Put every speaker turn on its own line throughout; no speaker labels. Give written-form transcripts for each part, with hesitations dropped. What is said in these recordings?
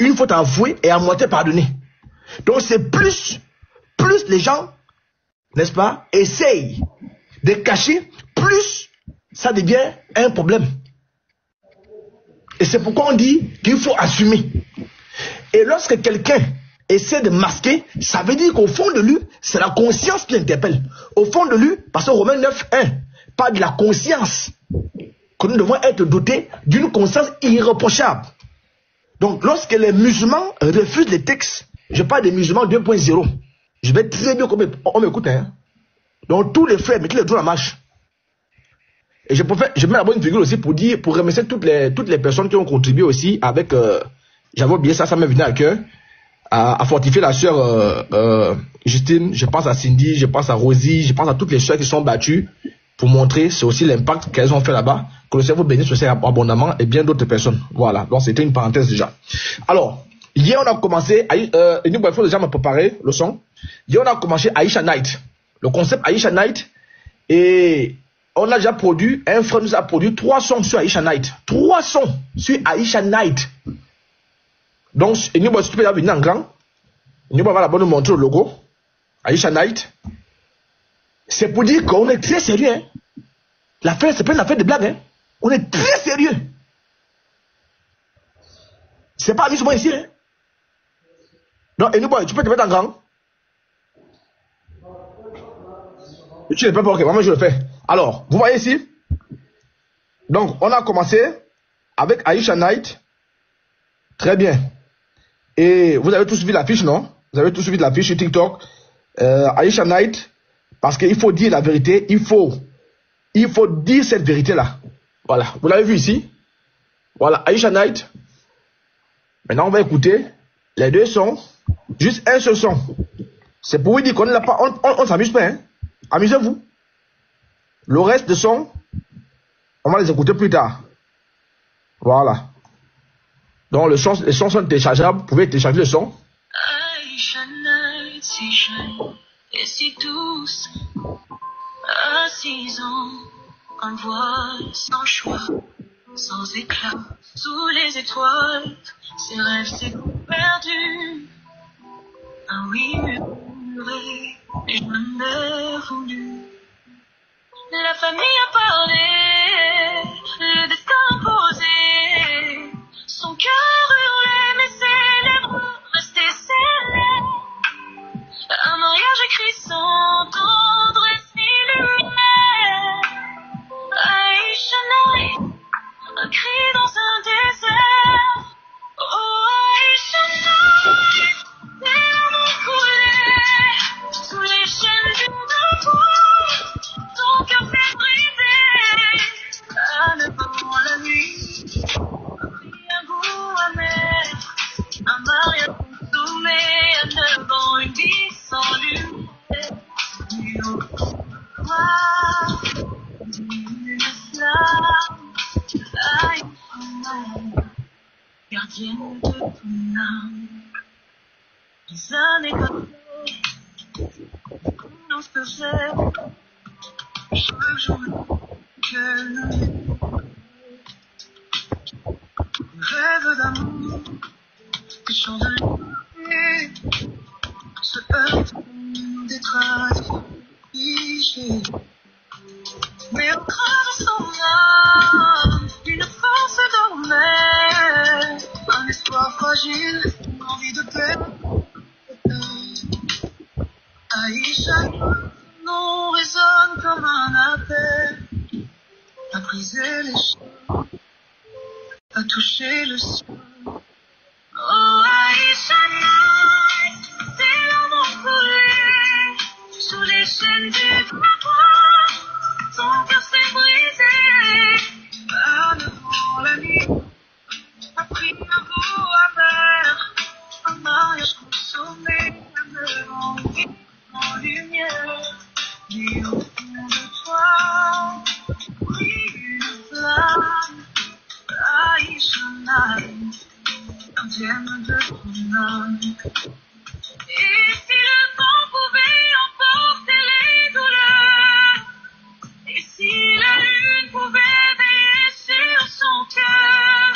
une faute avouée et à moitié pardonnée. Donc c'est plus les gens, n'est-ce pas, essayent de cacher, plus ça devient un problème. Et c'est pourquoi on dit qu'il faut assumer. Et lorsque quelqu'un essaie de masquer, ça veut dire qu'au fond de lui, c'est la conscience qui l'interpelle. Au fond de lui, parce que Romains 9:1 parle de la conscience, que nous devons être dotés d'une conscience irréprochable. Donc, lorsque les musulmans refusent les textes, je parle des musulmans 2.0, je vais très bien qu'on m'écoute. Hein. Donc, tous les frères, mettez les doigts en marche. Et je mets la bonne virgule aussi pour remercier toutes les personnes qui ont contribué aussi avec, j'avais oublié ça m'est venu à cœur, à fortifier la sœur Justine, je pense à Cindy, je pense à Rosie, je pense à toutes les sœurs qui sont battues pour montrer c'est aussi l'impact qu'elles ont fait là-bas, que le Seigneur vous bénisse aussi abondamment et bien d'autres personnes. Voilà, donc c'était une parenthèse déjà. Alors, hier on a commencé, il faut déjà me préparer le son. Hier on a commencé Aisha Night, le concept Aisha Night, et on a déjà produit, un frère nous a produit 3 sons sur Aisha Night. 3 sons sur Aisha Night. Donc, si tu peux venir en grand, il va là-bas nous montrer le logo. Aisha Night. C'est pour dire qu'on est très sérieux. Hein. L'affaire, c'est pas une affaire de blague. Hein. On est très sérieux. C'est pas amusement ici. Hein. Donc, tu peux te mettre en grand. Tu ne peux pas, ok, moi je le fais. Alors, vous voyez ici. Donc, on a commencé avec Aisha Night. Très bien. Et vous avez tous suivi l'affiche, non? Vous avez tous suivi l'affiche sur TikTok. Aisha Night, parce qu'il faut dire la vérité, il faut dire cette vérité-là. Voilà, vous l'avez vu ici. Voilà, Aisha Night. Maintenant, on va écouter les 2 sons. Juste un seul son. C'est pour vous dire qu'on ne l'a pas, on s'amuse pas, hein. Amusez-vous. Le reste des sons, on va les écouter plus tard. Voilà. Donc les sons sont téléchargeables. Vous pouvez télécharger le son.
Aisha Night, si jeune et si douce, assise en voile, sans choix, sans éclat, sous les étoiles, ses rêves, ses goûts perdus. Ah oui, murmuré, et je m'en ai voulu. La famille a parlé, le destin posé, son cœur hurlait, mais ses lèvres restaient scellées. Un mariage écrit sans tendresse ni lumière. Aisha Night, un cri dans un désert. Oh Aisha Night, tes larmes coulaient sous les chaînes d'une peau. Ton cœur s'est brisé à 9 ans la nuit. A pris un goût amer, un mariage consommé à 9 ans, une vie sans lumière. Et au fond de toi, une flamme, Aïcha, gardienne de ton âme. Les années passées, on se faisait. Chaque jour que nous rêve d'amour, des chants de nuit se heurtent des traces fichées. Mais au creux de son âme, une force dormait, un espoir fragile, une envie de paix. Aisha, nom résonne comme un appel, à briser les chaînes, à toucher le ciel. Oh Aisha Night, tes larmes ont coulé sous les chaînes du drapeau. Ton cœur s'est brisé à 9 ans la nuit. A pris un goût amer, un mariage consommé à 9 ans, en lumière. Et au fond de toi, brille une flamme. Aisha Night, gardienne de ton âme. Et si le vent pouvait emporter les douleurs, et si la lune pouvait veiller sur son cœur,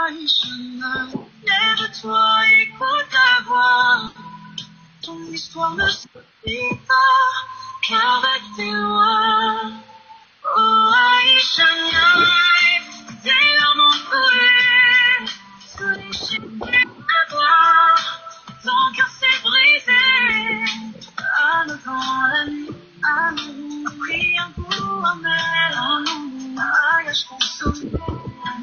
Aisha Night, lève de toi, écoute ta voix. Ton histoire ne se fait pas qu'avec tes lois. Oh Aïcha Niaï, tes larmes ont coulé sous les chaînes de toi. Ton cœur s'est brisé. À devant la nuit, à nous, prions pour un amour. Mariage consommé,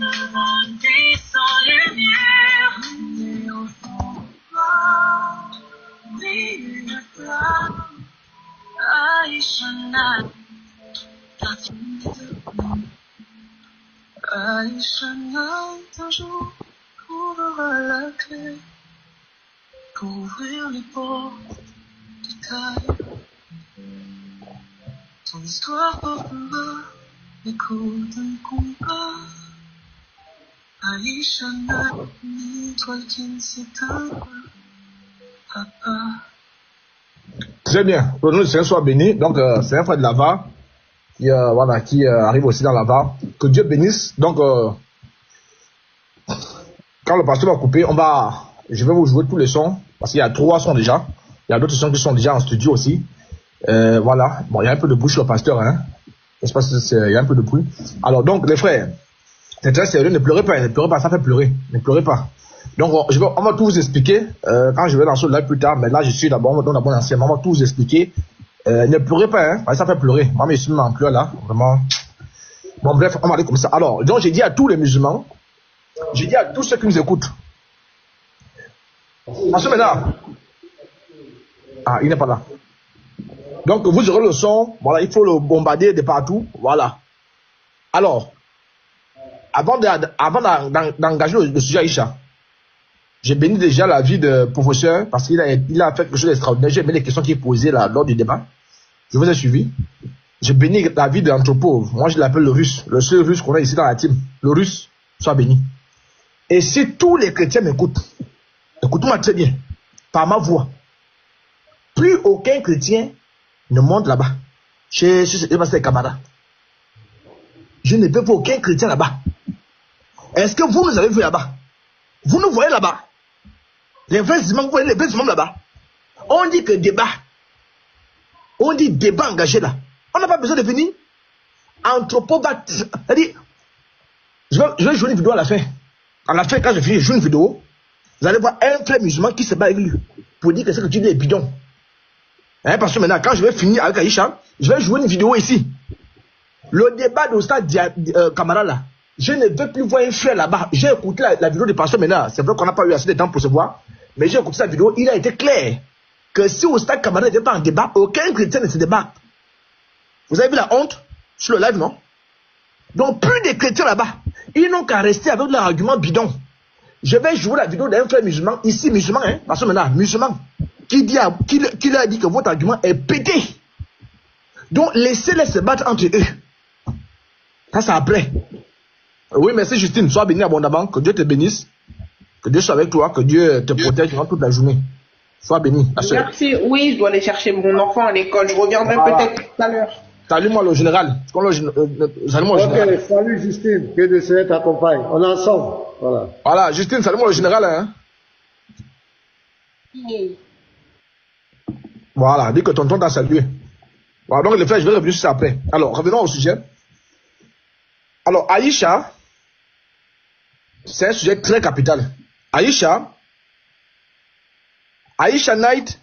devant des sans lumière. Et au fond de toi, brille une flamme. Aïcha Niaï, gardien de nous. Aïcha Niaï, un jour, trouvera la clé pour ouvrir les portes de ta vie. Ton histoire porte en bas l'écho d'un combat. Aïcha Niaï, une étoile qui ne s'éteint pas. Papa.
Très bien. Que nous soyons bénis. Donc, c'est un frère de Lava qui, voilà, qui arrive aussi dans Lava. Que Dieu bénisse. Donc, quand le pasteur va couper, je vais vous jouer tous les sons. Parce qu'il y a 3 sons déjà. Il y a d'autres sons qui sont déjà en studio aussi. Voilà. Bon, il y a un peu de bruit sur le pasteur, hein. Je sais pas si il y a un peu de bruit. Alors, donc, les frères, c'est très sérieux. Ne pleurez pas. Ne pleurez pas. Ça fait pleurer. Ne pleurez pas. Donc, on va tout vous expliquer. Quand je vais dans ce live plus tard. Mais là, je suis d'abord, on va donner un ancien. On va tout vous expliquer. Ne pleurez pas, hein. Ça fait pleurer. Moi, je suis en pleurs là. Vraiment. Bon, bref, on va aller comme ça. Alors, donc, j'ai dit à tous les musulmans. J'ai dit à tous ceux qui nous écoutent. Parce que maintenant, il n'est pas là. Donc, vous aurez le son. Voilà, il faut le bombarder de partout. Voilà. Alors, avant d'engager le sujet Aïcha, j'ai béni déjà la vie de professeur parce qu'il a fait quelque chose d'extraordinaire. J'ai aimé les questions qu'il posait là, lors du débat. Je vous ai suivi. J'ai béni la vie d'Anthropov. Moi, je l'appelle le russe. Le seul russe qu'on a ici dans la team. Le russe, soit béni. Et si tous les chrétiens m'écoutent, écoute-moi très bien, par ma voix, plus aucun chrétien ne monte là-bas. Chez les camarades. Je ne veux pas aucun chrétien là-bas. Est-ce que vous nous avez vu là-bas? Vous nous voyez là-bas? Les vrais imams, vous voyez les vrais imams là-bas? On dit que débat. On dit débat engagé là. On n'a pas besoin de venir. Anthropopathe. C'est-à-dire, je vais jouer une vidéo à la fin. À la fin, quand je finis, je joue une vidéo. Vous allez voir un frère musulman qui se bat avec lui. Pour dire que ce que tu dis est bidon. Parce que maintenant, quand je vais finir avec Aïcha, je vais jouer une vidéo ici. Le débat de Stade Camara là. Je ne veux plus voir un frère là-bas. J'ai écouté la vidéo de pasteur maintenant. C'est vrai qu'on n'a pas eu assez de temps pour se voir. Mais j'ai écouté sa vidéo. Il a été clair que si au Stade Camara n'était pas en débat, aucun chrétien ne se débat. Vous avez vu la honte sur le live, non? Donc, plus de chrétiens là-bas. Ils n'ont qu'à rester avec leur argument bidon. Je vais jouer la vidéo d'un frère musulman, ici musulman, parce que maintenant, musulman, qui leur a dit que votre argument est pété. Donc, laissez-les se battre entre eux. Ça, c'est après. Oui, merci Justine. Sois béni abondamment. Que Dieu te bénisse. Que Dieu soit avec toi. Que Dieu te protège durant toute la journée. Sois béni.
Merci. Oui, je dois aller chercher mon enfant à l'école. Je reviendrai peut-être tout à l'heure.
Salut-moi le général. Salut-moi le général.
Salut Justine. Que Dieu Seigneur t'accompagne. On est ensemble. Voilà.
Voilà, Justine, salut-moi le général. Hein.
Oui.
Voilà, dis que tonton t'a salué. Voilà, donc les frères, je vais revenir sur ça après. Alors, revenons au sujet. Alors, Aïcha, c'est un sujet très capital. Aïcha Night,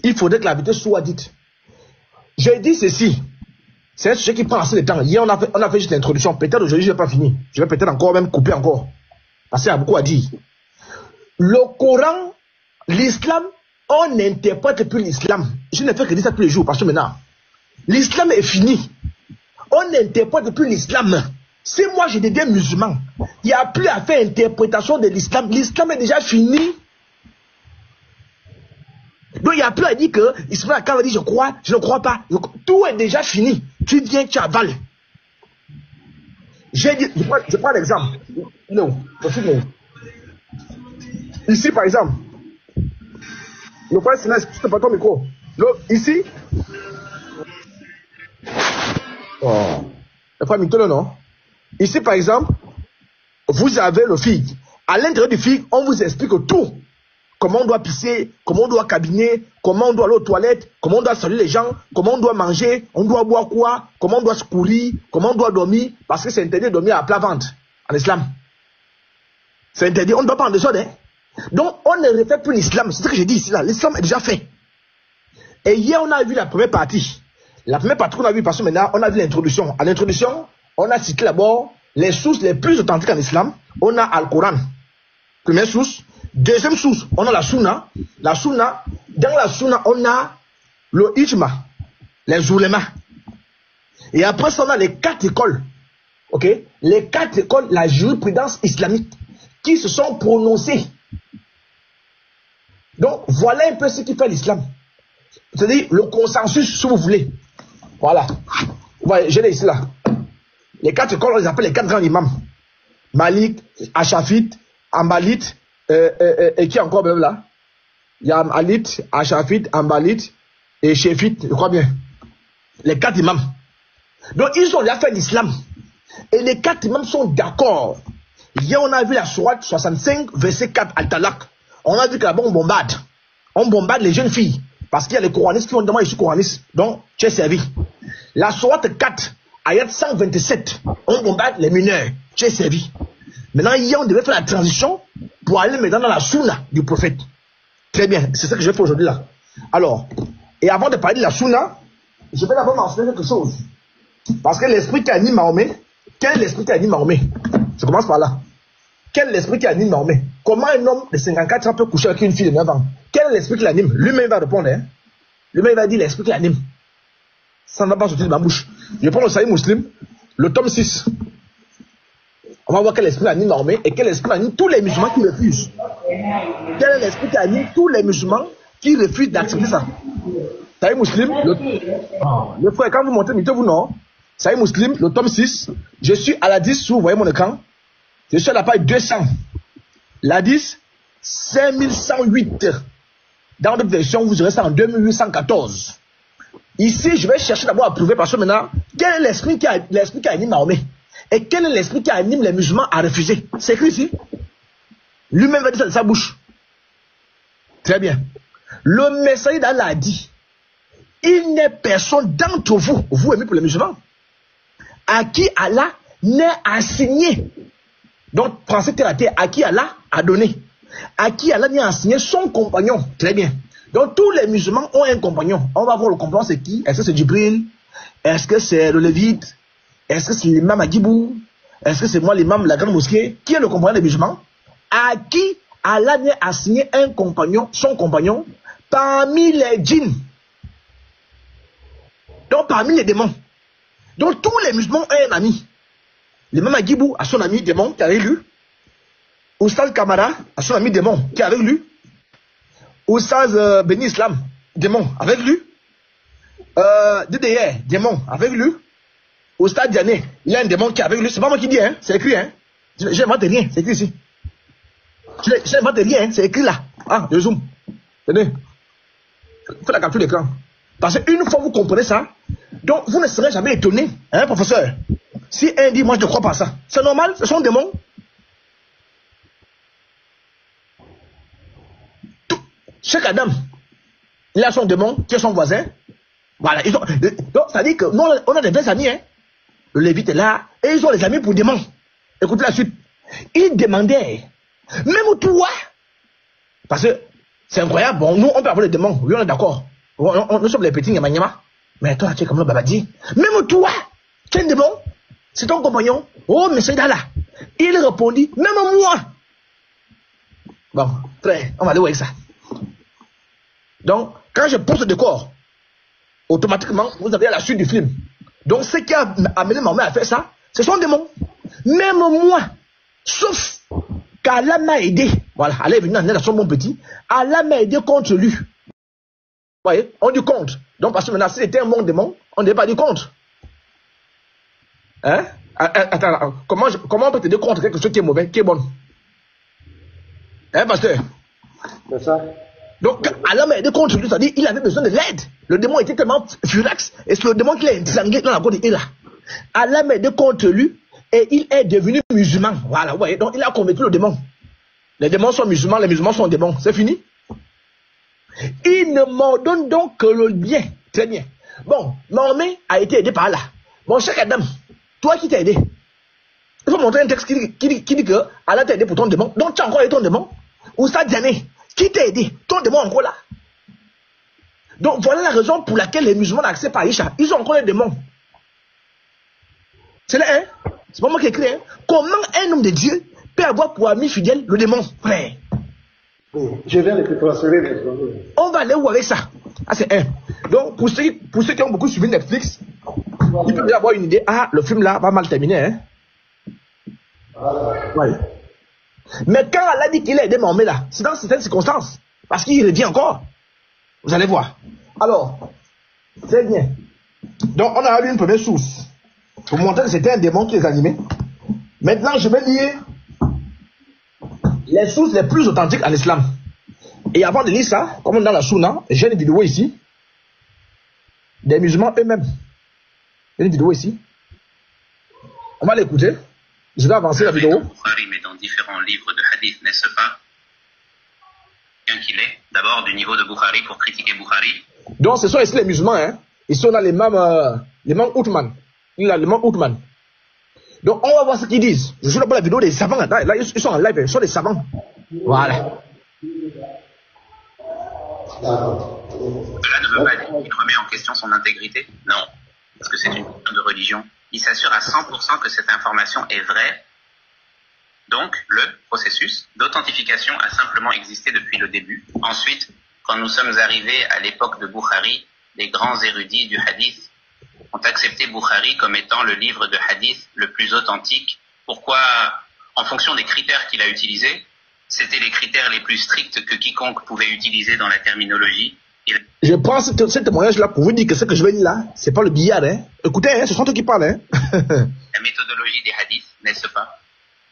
il faudrait que la vérité soit dite. J'ai dit ceci. C'est un sujet qui prend assez de temps. Hier, on a fait juste l'introduction. Peut-être aujourd'hui, je ne vais pas finir. Je vais peut-être encore même couper encore. Parce qu'il y a beaucoup à dire. Le Coran, l'islam, on n'interprète plus l'islam. Je ne fais que dire ça tous les jours. Parce que maintenant, l'islam est fini. On n'interprète plus l'islam. Si moi je deviens musulman, il n'y a plus à faire interprétation de l'islam. L'islam est déjà fini. Donc il n'y a plus à dire que Ismaël Akam dit je crois, je ne crois pas. Tout est déjà fini. Tu viens, tu avales. Je prends l'exemple. Non, ici par exemple, le frère Silas, tu te pas ton micro. Ici, le frère Mitolo, non? Ici par exemple, vous avez le fig. À l'intérieur du film, on vous explique tout. Comment on doit pisser, comment on doit cabiner, comment on doit aller aux toilettes, comment on doit saluer les gens, comment on doit manger, on doit boire quoi, comment on doit se courir, comment on doit dormir, parce que c'est interdit de dormir à plat ventre en islam. C'est interdit, on ne doit pas en désordre. Hein? Donc, on ne refait plus l'islam. C'est ce que j'ai dit ici, là. L'islam est déjà fait. Et hier, on a vu la première partie. La première partie qu'on a vue, parce que maintenant, on a vu l'introduction. À l'introduction, on a cité d'abord les sources les plus authentiques en islam. On a Al-Coran, première source. Deuxième source, on a la Sunna. La Sunna, dans la Sunna, on a le Ijma, les oulémas. Et après ça, on a les 4 écoles. Ok? Les 4 écoles, la jurisprudence islamique, qui se sont prononcées. Donc, voilà un peu ce qui fait l'islam. C'est-à-dire le consensus, si vous voulez. Voilà. Voilà, je l'ai ici là. Les 4 écoles, on les appelle les 4 grands imams. Malik, Ashafit, Ambalit, et qui encore même là? Il y a Alit, Ashafit, Ambalit et Shefit, je crois bien. Les 4 imams. Donc, ils ont déjà fait l'islam. Et les 4 imams sont d'accord. Hier, on a vu la sourate 65, verset 4, Al-Talaq. On a vu que là-bas, on bombarde. On bombarde les jeunes filles. Parce qu'il y a les coranistes qui vont demander, je suis coraniste. Donc, tu es servi. La sourate 4, ayat 127, on bombarde les mineurs. Tu es servi. Maintenant, hier, on devait faire la transition pour aller maintenant dans la sunna du prophète. Très bien. C'est ça que je vais faire aujourd'hui là. Alors, et avant de parler de la sunna, je vais d'abord mentionner quelque chose. Parce que l'esprit qui anime Mahomet, quel est l'esprit qui anime Mahomet? Je commence par là. Quel est l'esprit qui anime Mahomet? Comment un homme de 54 ans peut coucher avec une fille de 9 ans? Quel est l'esprit qui l'anime? Lui-même va répondre. Hein? Lui-même va dire l'esprit qui l'anime. Ça ne va pas sortir de ma bouche. Je prends le Sahih Muslim, le tome 6. On va voir quel esprit anime Mahomet et quel esprit anime tous les musulmans qui refusent. Quel est l'esprit qui anime tous les musulmans qui refusent d'accepter ça? Sahih Muslim, le frère, quand vous montez, mettez-vous non. Sahih Muslim, le tome 6. Je suis à la 10, vous voyez mon écran. Je suis à la page 200. La 10, 5108. Dans notre version, vous aurez ça en 2814. Ici, je vais chercher d'abord à prouver, parce que maintenant, quel est l'esprit qui anime Mahomet? Et quel est l'esprit qui anime les musulmans à refuser? C'est écrit ici. Lui-même va dire ça de sa bouche. Très bien. Le messager d'Allah a dit, il n'est personne d'entre vous, vous aimez pour les musulmans, à qui Allah n'est assigné. Donc, pensez terre à terre, à qui Allah a donné. À qui Allah n'est assigné son compagnon. Très bien. Donc, tous les musulmans ont un compagnon. On va voir le compagnon, c'est qui? Est-ce que c'est Djibril? Est-ce que c'est le Lévite? Est-ce que c'est l'imam Agibou? Est-ce que c'est moi l'imam de la grande mosquée? Qui est le compagnon des musulmans? À qui Allah n'est assigné un compagnon, son compagnon, parmi les djinns. Donc, parmi les démons. Donc, tous les musulmans ont un ami. L'imam Agibou a son ami démon qui est avec lui. Oustaz Kamara a son ami démon qui est avec lui. Oustaz Beni Islam, démon, avec lui. DDR, démon, avec lui. Oustaz Diané, il y a un démon qui est avec lui. C'est pas moi qui dis, hein, c'est écrit. Hein. Je n'invente rien, c'est écrit ici. Je n'invente rien, hein, c'est écrit là. Ah, je zoom. Tenez. Faites la capture d'écran. Parce qu'une fois vous comprenez ça, donc vous ne serez jamais étonné, hein, professeur. Si un dit, moi je ne crois pas à ça. C'est normal, ce sont des démons. Chaque Adam, il a son démon, qui est son voisin. Voilà. Donc, ça dit que nous, on a des vrais amis, hein. Le Lévite est là, et ils ont les amis pour démons. Écoutez la suite. Il demandait, même toi, parce que c'est incroyable, bon, nous, on peut avoir les démons, oui, on est d'accord. Nous sommes les petits Nyama. Mais toi, tu es comme le Babadi. Même toi, tu es un démon. C'est ton compagnon. Oh, mais c'est là. Il répondit, même moi. Bon, très, on va aller avec ça. Donc, quand je pose le décor, automatiquement, vous avez la suite du film. Donc, ce qui a amené Mahomet à faire ça, c'est son démon. Même moi, sauf qu'Allah m'a aidé. Voilà, Allah est venu dans son bon petit. Allah m'a aidé contre lui. Vous voyez, on dit contre. Donc, parce que maintenant, si c'était un bon démon, on ne devait pas dire contre. Hein? Attends, comment on peut te dire contre quelque chose qui est mauvais, qui est bon? Hein, pasteur?
C'est ça.
Donc, Allah m'a aidé contre lui, c'est-à-dire il avait besoin de l'aide. Le démon était tellement furax, et c'est le démon qui l'a ensanglé dans la côte d'Ila. Allah m'a aidé contre lui, et il est devenu musulman. Voilà, ouais. Donc, il a convaincu le démon. Les démons sont musulmans, les musulmans sont démons. C'est fini. Il ne m'ordonne donc que le bien. Très bien. Bon, Mahomet a été aidé par Allah. Mon cher Adam, toi qui t'as aidé, il faut montrer un texte qui dit que Allah t'a aidé pour ton démon. Donc tu as encore aidé ton démon. Ou ça, Diané, qui t'a aidé? Ton démon encore là. Donc voilà la raison pour laquelle les musulmans n'ont accès par Aïcha. Ils ont encore les démons. C'est là, hein? C'est pas moi qui ai écrit, hein? Comment un homme de Dieu peut avoir pour ami fidèle le démon, frère?
Je viens de te transférer les données.
On va aller où avec ça? Ah, c'est un. Donc, pour ceux qui ont beaucoup suivi Netflix, ils peuvent déjà avoir une idée. Ah, le film là va mal terminer, hein? Ouais. Mais quand Allah dit qu'il a aidé Mahomet là, c'est dans certaines circonstances. Parce qu'il revient encore. Vous allez voir. Alors, c'est bien. Donc, on a eu une première source. Pour montrer que c'était un démon qui les animait. Maintenant, je vais lire les sources les plus authentiques en islam. Et avant de lire ça, comme dans la Sunna, j'ai une vidéo ici. Des musulmans eux-mêmes. J'ai une vidéo ici. On va l'écouter. Je vais avancer la vidéo.
Bukhari, mais dans différents livres de hadith, n'est-ce pas? Bien qu'il est, d'abord du niveau de Bukhari pour critiquer Bukhari.
Donc, ce sont ici les musulmans, hein. Ils sont là, les imams Othman. Il a l'imam Othman. Donc, on va voir ce qu'ils disent. Je suis là pour la vidéo des savants. Là, ils sont en live, ils sont des savants. Voilà.
Cela ne veut pas dire qu'il remet en question son intégrité. Non, parce que c'est une question de religion. Il s'assure à 100% que cette information est vraie. Donc, le processus d'authentification a simplement existé depuis le début. Ensuite, quand nous sommes arrivés à l'époque de Bukhari, les grands érudits du hadith ont accepté Bukhari comme étant le livre de hadith le plus authentique. Pourquoi? En fonction des critères qu'il a utilisés, c'était les critères les plus stricts que quiconque pouvait utiliser dans la terminologie.
Je prends ce témoignage-là pour vous dire que ce que je vais dire là, c'est pas le billard, hein. Écoutez, hein, ce sont eux qui parlent, hein.
La méthodologie des hadiths, n'est-ce pas?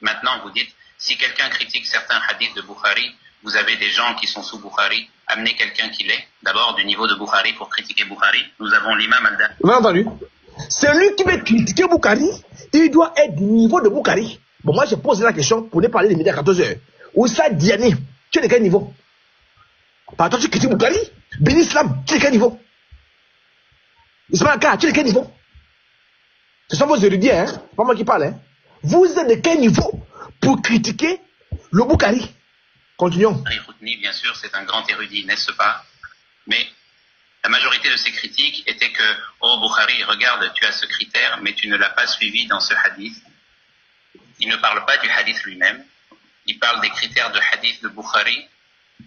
Maintenant, vous dites, si quelqu'un critique certains hadiths de Bukhari, vous avez des gens qui sont sous Bukhari, amenez quelqu'un qui l'est, d'abord du niveau de Bukhari pour critiquer Bukhari. Nous avons l'imam al-Dab.
Vous avez entendu? Celui qui veut critiquer Bukhari, il doit être du niveau de Bukhari. Bon, moi, je pose la question pour ne parler des médias à 14h. Où ça, Diané, tu es de quel niveau? Par toi, tu critiques Bukhari? Ben Islam, tu es de quel niveau? Ismaël Ka, tu es de quel niveau? Ce sont vos érudits, hein? C'est pas moi qui parle, hein? Vous êtes de quel niveau pour critiquer le Bukhari? Continuons.
Bien sûr, c'est un grand érudit, n'est-ce pas? Mais la majorité de ses critiques étaient que, oh Bukhari, regarde, tu as ce critère, mais tu ne l'as pas suivi dans ce hadith. Il ne parle pas du hadith lui-même. Il parle des critères de hadith de Bukhari.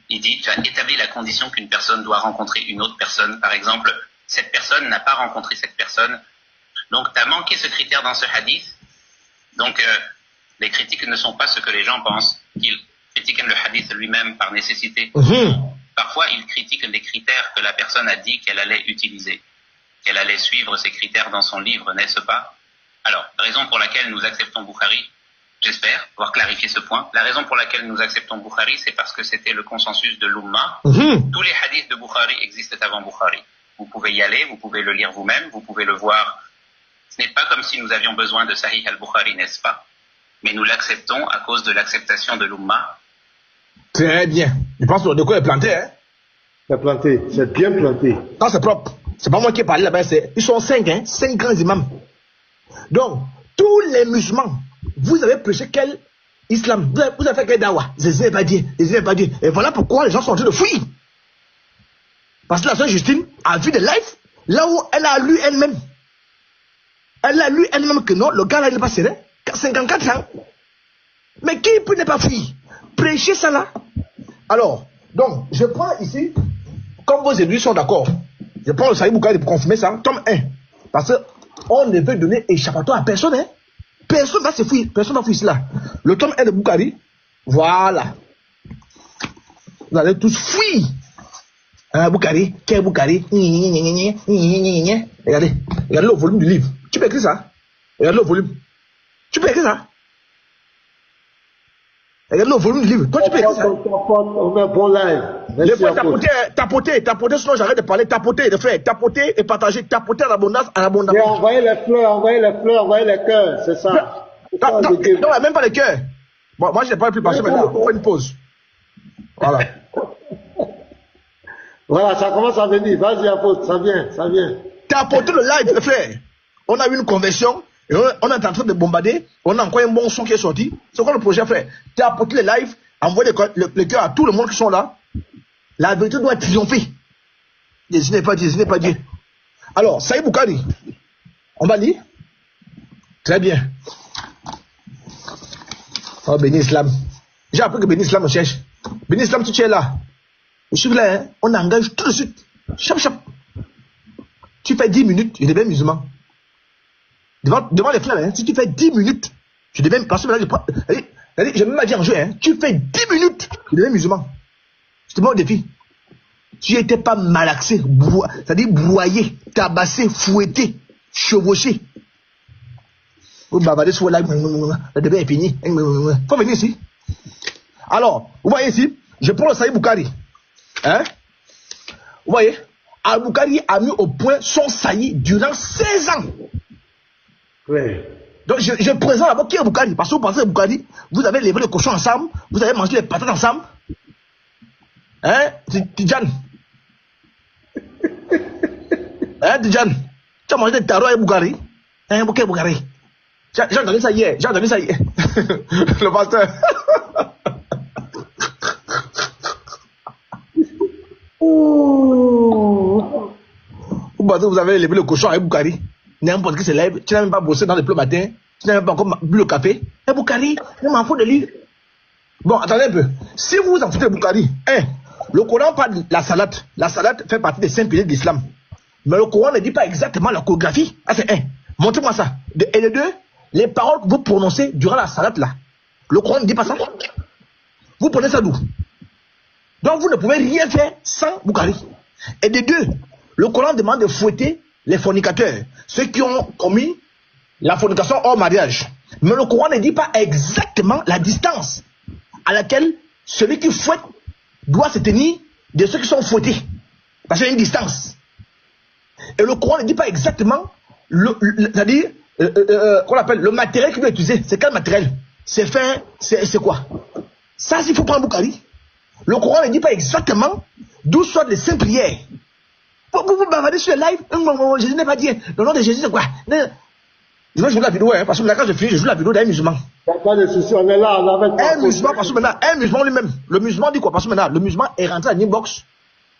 Il dit, tu as établi la condition qu'une personne doit rencontrer une autre personne. Par exemple, cette personne n'a pas rencontré cette personne. Donc, tu as manqué ce critère dans ce hadith. Donc, les critiques ne sont pas ce que les gens pensent. Ils critiquent le hadith lui-même par nécessité. Parfois, ils critiquent les critères que la personne a dit qu'elle allait utiliser. Qu'elle allait suivre ces critères dans son livre, n'est-ce pas? Alors, la raison pour laquelle nous acceptons Bukhari, j'espère avoir clarifié ce point. La raison pour laquelle nous acceptons Bukhari, c'est parce que c'était le consensus de l'Ummah. Tous les hadiths de Bukhari existent avant Bukhari. Vous pouvez y aller, vous pouvez le lire vous-même, vous pouvez le voir. Ce n'est pas comme si nous avions besoin de Sahih al-Bukhari, n'est-ce pas? Mais nous l'acceptons à cause de l'acceptation de l'Ummah.
Très bien. Je pense que le déco est planté, hein?
C'est planté, c'est bien planté.
Non, c'est propre. C'est pas moi qui ai parlé là-bas, ils sont 5, hein? 5 grands imams. Donc, tous les musulmans, vous avez prêché quel islam? Vous avez fait quel dawa? Jésus n'est pas Dieu, Jésus n'est pas Dieu. Et voilà pourquoi les gens sont en train de fuir. Parce que la sœur Justine a vu des lives là où elle a lu elle-même. Elle a lu elle-même que non, le gars là il n'est pas serein. 54 ans. Mais qui peut ne pas fuir? Prêcher ça là. Alors, donc, je prends ici, comme vos élus sont d'accord, je prends le Sahih Bukhari pour confirmer ça, tome 1. Parce qu'on ne veut donner échappatoire à personne, hein. Personne va se fuir, personne va fuir cela. Le tome 1 de Bukhari, voilà. Vous allez tous fuir. Bukhari, quel Bukhari? Regardez, regardez le volume du livre. Tu peux écrire ça? Regarde le volume. Tu peux écrire ça? Regarde le volume du livre. Toi, tu peux écrire ça?
On a un bon live.
Je peux tapoter, sinon j'arrête de parler. Tapoter, de faire, tapoter et partager. Tapoter en abondance, en abondance.
Et envoyer les fleurs, envoyer les cœurs, c'est ça.
Non, même pas les cœurs. Bon, moi, je n'ai pas plus passer maintenant. On fait une pause. Voilà.
Voilà, ça commence à venir. Vas-y, apôtre, ça vient, ça vient.
Tu as apporté le live, frère. On a eu une conversion. Et on est en train de bombarder. On a encore un bon son qui est sorti. C'est quoi le projet, frère? Tu as apporté le live. Envoie le cœur à tout le monde qui sont là. La vérité doit triompher. Jésus n'est pas Dieu, Jésus n'est pas Dieu. Alors, Saïd Boukari. On va lire? Très bien. Oh, Béni Islam. J'ai appris que Béni Islam me cherche. Béni Islam, si tu es là. Je suis là, hein? On engage tout de suite. Chap, chap. Tu fais 10 minutes, je deviens musulman. Devant les frères, hein? Si tu fais 10 minutes, je deviens. Parce que maintenant, je vais même dire en jeu, hein? Tu fais 10 minutes, je deviens musulman. Je te mets au défi. Tu n'étais pas malaxé, c'est-à-dire broyé, tabassé, fouetté, chevauché. Vous bavardez sur le live, le débat est fini. Faut venir ici. Alors, vous voyez ici, je prends le Saïd Boukari. Hein? Vous voyez, Al-Boukari a mis au point son saillie durant 16 ans.
Oui.
Donc, je présente d'abord qui est Boukari. Parce que vous pensez à Boukari, vous avez levé le cochon ensemble, vous avez mangé les patates ensemble. Hein? Tidjane. Hein, Tidjane? Tu as mangé des tarots avec Boukari? Hein, Boukari? J'ai entendu ça hier. Le pasteur. Vous avez levé le cochon avec Boukari. N'importe qui se lève. Tu n'as même pas bossé dans le plus matin. Tu n'as même pas encore bu le café. Et Boukari, je m'en fous de lui. Bon, attendez un peu. Si vous vous en foutez de Boukari, le Coran parle de la salade. La salade fait partie des 5 piliers de l'islam. Mais le Coran ne dit pas exactement la chorégraphie. Ah, c'est un. Montrez-moi ça. Et le 2, les paroles que vous prononcez durant la salade là. Le Coran ne dit pas ça. Vous prenez ça d'où? Donc vous ne pouvez rien faire sans Boukari. Et de 2, le Coran demande de fouetter les fornicateurs, ceux qui ont commis la fornication hors mariage. Mais le Coran ne dit pas exactement la distance à laquelle celui qui fouette doit se tenir de ceux qui sont fouettés. Parce qu'il y a une distance. Et le Coran ne dit pas exactement c'est-à-dire qu'on appelle le matériel qu'il doit utiliser. C'est quel matériel? C'est fin, c'est quoi? Ça, s'il faut prendre Boukari. Le Coran ne dit pas exactement d'où sortent les 5 prières. Vous bavardez sur le live. Jésus n'est pas dit. Le nom de Jésus, c'est quoi? Je vais jouer la vidéo, hein, parce que quand je finis, je joue la vidéo d'un musulman.
Pas de souci, on est là, on avait
un musulman, parce que maintenant, un musulman lui-même. Le musulman dit quoi? Parce que maintenant, le musulman est rentré à l'inbox,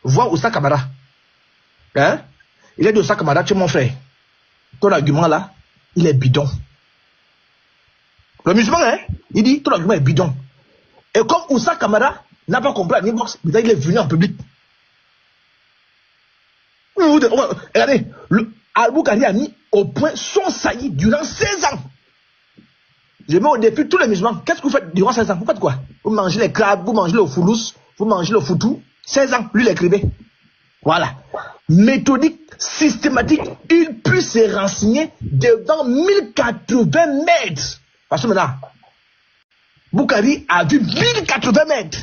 voir Oussa Kamara. Hein? Il a dit Oussa Kamara, tu es mon frère. Ton argument là, il est bidon. Le musulman, hein, il dit ton argument est bidon. Et comme Oussa Kamara n'a pas compris l'inbox, il est venu en public. Regardez, Al-Boukari a mis au point son saillie durant 16 ans. Je mets au défi tous les musulmans. Qu'est-ce que vous faites durant 16 ans? Vous faites quoi? Vous mangez les crabes, vous mangez le foulous, vous mangez le foutou. 16 ans, lui l'écrivait. Voilà. Méthodique, systématique, il peut se renseigner devant 1080 mètres. Parce que maintenant, Boukari a vu 1080 mètres.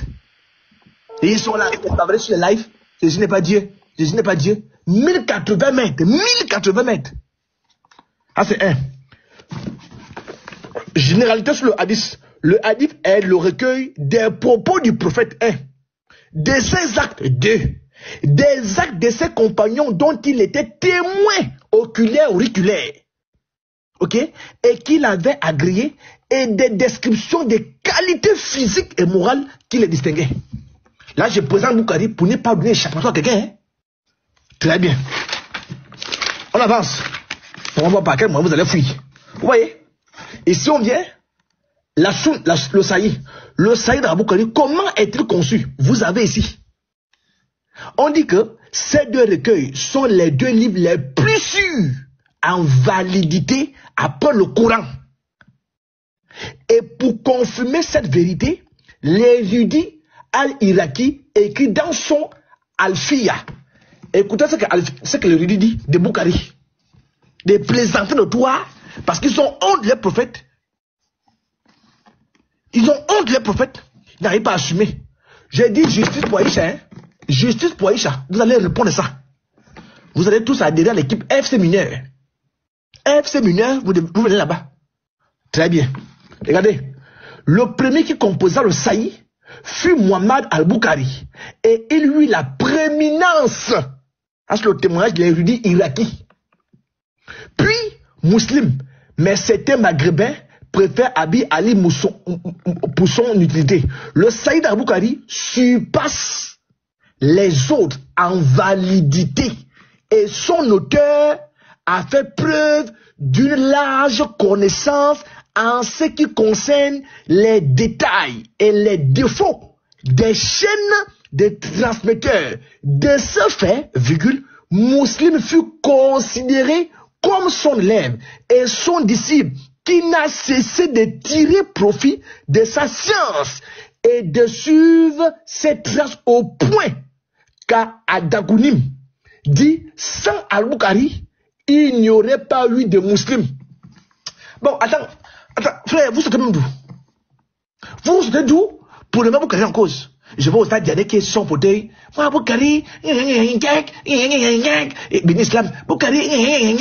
Et ils sont là, ils sont sur le live. Jésus n'est pas Dieu. Jésus n'est pas Dieu. 1080 mètres. 1080 mètres. Ah, c'est un. Généralité sur le hadith. Le hadith est le recueil des propos du prophète 1. De ses actes 2. Des actes de ses compagnons dont il était témoin oculaire ou auriculaire. Ok? Et qu'il avait agréé. Et des descriptions des qualités physiques et morales qui les distinguaient. Là, je présente Boukari pour ne pas donner échappatoire à quelqu'un. Hein? Très bien. On avance. On va voir par quel moment vous allez fuir. Vous voyez? Et si on vient, le saillie. Le saillie de Boukari, comment est-il conçu? Vous avez ici. On dit que ces 2 recueils sont les 2 livres les plus sûrs en validité après le Coran. Et pour confirmer cette vérité, l'érudit Al-Iraqi écrit dans son Al-Fiya. Écoutez ce que l'érudit dit de Boukari. Des plaisanteries de toi, parce qu'ils ont honte les prophètes. Ils ont honte les prophètes. Ils n'arrivent pas à assumer. J'ai dit justice pour Aïcha. Hein? Justice pour Aïcha. Vous allez répondre à ça. Vous allez tous adhérer à l'équipe FC Mineur. FC Mineur, vous venez là-bas. Très bien. Regardez. Le premier qui composa le saillie fut Muhammad al-Bukhari. Et il eut la prééminence. C'est le témoignage de l'érudit iraki. Puis, Muslim, mais certains maghrébins préfèrent Abi Ali pour son utilité. Le saillie al-Bukhari surpasse les autres en validité. Et son auteur a fait preuve d'une large connaissance en ce qui concerne les détails et les défauts des chaînes de transmetteurs. De ce fait, Muslim fut considéré comme son élève et son disciple qui n'a cessé de tirer profit de sa science et de suivre ses traces au point qu'à Adagounim dit sans Al-Bukhari, il n'y aurait pas eu de musulmans. Bon, attends, frère, vous sortez même d'où? Vous sortez d'où pour le même Bukhari en cause? Je vais au stade Diané qui est son fauteuil. Moi, Bukhari, Ben Islam, Bukhari,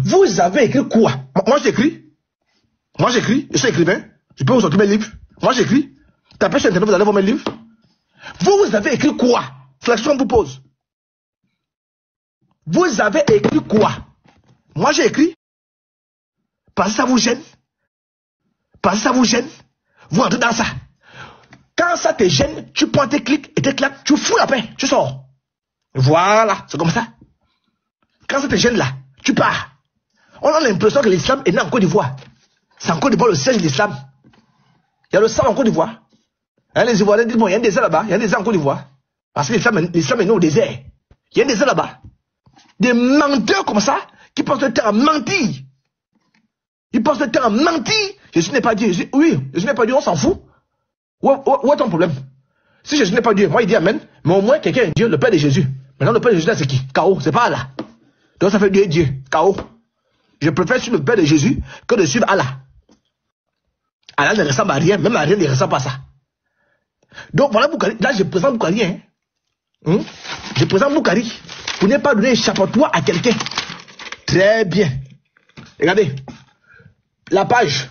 vous avez écrit quoi? Moi, j'écris. Moi, j'écris. Je suis écrivain. Je peux vous sortir mes livres. Moi, j'écris. Tapez sur Internet, vous allez voir mes livres. Vous avez écrit quoi? C'est la question qu'on vous pose. Vous avez écrit quoi? Moi, j'ai écrit. Parce que ça vous gêne. Parce que ça vous gêne. Vous entrez dans ça. Quand ça te gêne, tu prends tes clics et tes claques, tu fous la paix, tu sors. Voilà, c'est comme ça. Quand ça te gêne là, tu pars. On a l'impression que l'islam est né en Côte d'Ivoire. C'est en Côte d'Ivoire le siège de l'islam. Il y a le sang en Côte d'Ivoire. Hein, les Ivoiriens disent, bon, il y a un désert là-bas, il y a un désert en Côte d'Ivoire. Parce que l'islam est né au désert. Il y a un désert là-bas. Des menteurs comme ça, qui passent le temps à mentir. Ils passent le temps à mentir. Jésus n'est pas Dieu. Oui, Jésus n'est pas Dieu, on s'en fout. Où est ton problème? Si Jésus n'est pas Dieu, moi il dit Amen, mais au moins quelqu'un est Dieu, le Père de Jésus. Maintenant le Père de Jésus là c'est qui? K.O. C'est pas Allah. Donc ça fait Dieu et Dieu. K.O. Je préfère suivre le Père de Jésus que de suivre Allah. Allah ne ressemble à rien, même à rien ne ressemble pas à ça. Donc voilà Bukhari. Là je présente Bukhari. Je présente Bukhari. Pour ne pas donner échappatoire à quelqu'un. Très bien. Regardez. La page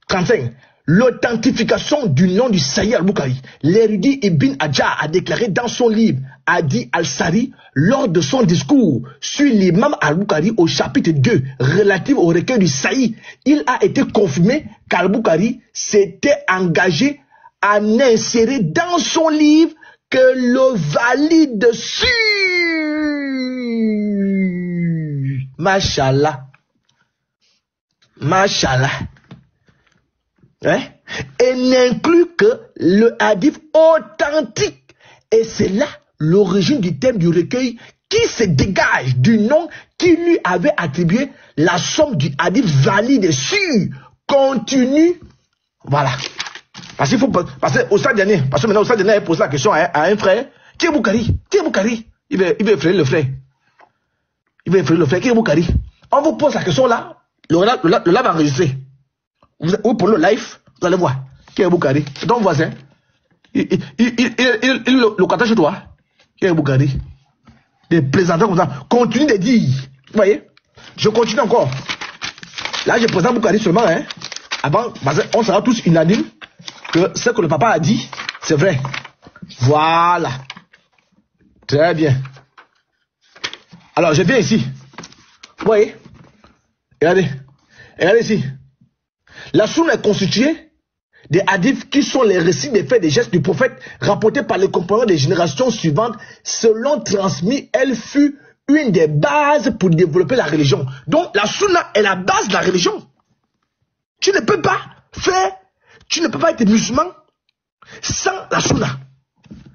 35. L'authentification du nom du saillie al-Bukhari. L'érudit Ibn Hajar a déclaré dans son livre Adi al-Sari lors de son discours sur l'imam al-Bukhari au chapitre 2 relatif au recueil du saillie. Il a été confirmé qu'al-Bukhari s'était engagé à n'insérer dans son livre que le valide sûr. Mashallah. Mashallah. Hein? Et n'inclut que le hadith authentique. Et c'est là l'origine du thème du recueil qui se dégage du nom qui lui avait attribué la somme du hadith valide et sûr, continu. Voilà. Parce qu'il faut, parce que au stade dernier, parce que maintenant au stade dernier, il pose la question à un frère. Qui est Bukhari? Qui est Bukhari? Il va effrayer le frère. Il va effrayer le frère. Qui est Bukhari? On vous pose la question là, le live enregistré. Vous prenez le live, vous allez voir. Qui est Bukhari? C'est ton voisin. Il le locataire chez toi. Qui est Bukhari? Des plaisanteurs comme ça. Continue de dire. Vous voyez? Je continue encore. Là, je présente Bukhari seulement. Hein. Avant, on sera tous unanimes que ce que le papa a dit, c'est vrai. Voilà. Très bien. Alors, je viens ici. Vous voyez? Regardez. Regardez ici. La sunna est constituée des hadiths qui sont les récits des faits et des gestes du prophète rapportés par les compagnons des générations suivantes. Selon transmis, elle fut une des bases pour développer la religion. Donc, la sunna est la base de la religion. Tu ne peux pas être musulman sans la sunna.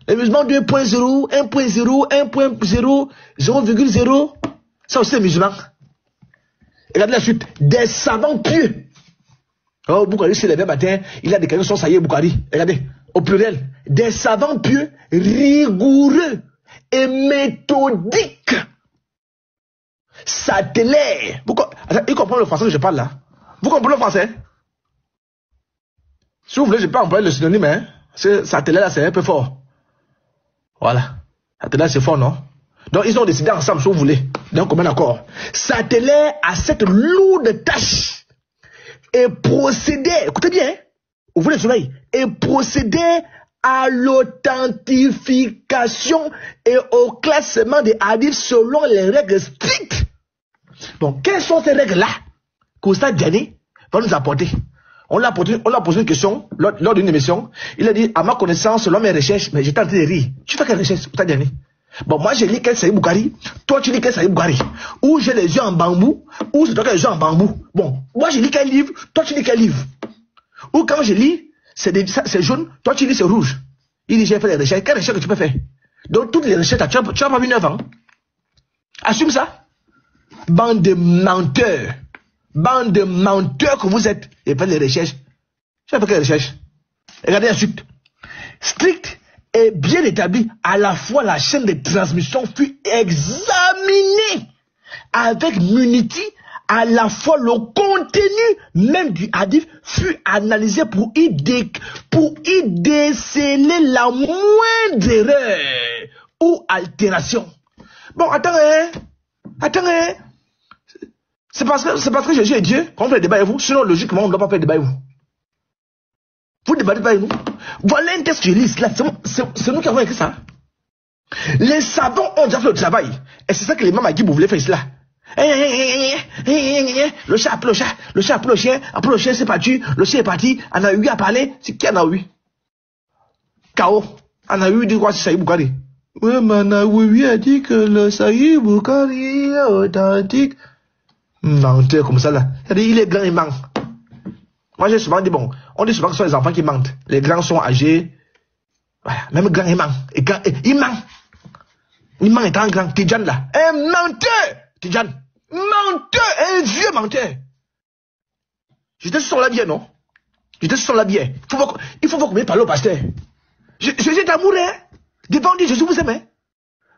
Les musulmans de 1.0, 1.0, 1.0, 0,0, ça aussi est musulman. Regardez la suite. Des savants pieux. Oh, Bukhari s'est levé matin, il a déclaré son saillie Bukhari. Regardez, au pluriel. Des savants pieux, rigoureux et méthodiques. Satellaire. Il comprend le français que je parle là. Vous comprenez le français? Si vous voulez, je peux employer le synonyme. Hein? Satellaire là, c'est un peu fort. Voilà. Satellaire, c'est fort, non? Donc, ils ont décidé ensemble, si vous voulez, d'un commun accord. Satellaire a cette lourde tâche et procédait, écoutez bien, ouvrez les oreilles, et procéder à l'authentification et au classement des hadiths selon les règles strictes. Donc, quelles sont ces règles-là qu'Oustaz Diané va nous apporter? On l'a posé une question lors d'une émission. Il a dit, à ma connaissance, selon mes recherches, mais j'étais en train de rire. Tu fais quelle recherche, Oustaz Diané? Bon, moi, j'ai lu quel Sahih Bukhari. Toi, tu lis quel Sahih Bukhari. Ou j'ai les yeux en bambou, ou c'est toi qui as les yeux en bambou. Bon, moi, j'ai lu quel livre, toi, tu lis quel livre. Ou quand je lis, c'est jaune, toi, tu lis c'est rouge. Il dit, j'ai fait les recherches. Quelle recherche que tu peux faire? Donc, toutes les recherches, tu n'as pas vu 9 ans. Assume ça. Bande de menteurs. Bande de menteurs que vous êtes. Et faites les recherches. Tu as fait quelle recherche? Regardez la suite. Strict et bien établi, à la fois la chaîne de transmission fut examinée avec munity, à la fois le contenu même du hadith fut analysé pour y déceler la moindre erreur ou altération. Bon, attends, c'est parce que Jésus est Dieu qu'on fait le débat avec vous, sinon logiquement on ne doit pas faire le débat avec vous. Vous ne débattez pas avec nous. Voilà un texte que je lis là, c'est nous qui avons écrit ça. Les savants ont déjà fait le travail. Et c'est ça que les mamans Guibou voulaient faire cela. Le chat appelle le chat, le chat appelle le chien, après le chien c'est parti, le chien est parti, Anahui a parlé, c'est qui Anahui? K.O. Anahui dit quoi c'est Sahih Bukhari? Oui, mais Anahui a dit que le Sahih Bukhari est authentique. Menteur comme ça là. Il est grand, il ment. Moi j'ai souvent dit bon, on dit souvent que ce sont les enfants qui mentent. Les grands sont âgés. Voilà, même grand il ment. Il ment. Il ment étant grand. Tidjane là. Un menteur. Tidjane. Menteur. Un vieux menteur. J'étais sur la bière, non? J'étais sur la bière. Il faut voir combien parler au pasteur. Jésus d'amour, hein? Devant Dieu, Jésus vous aime.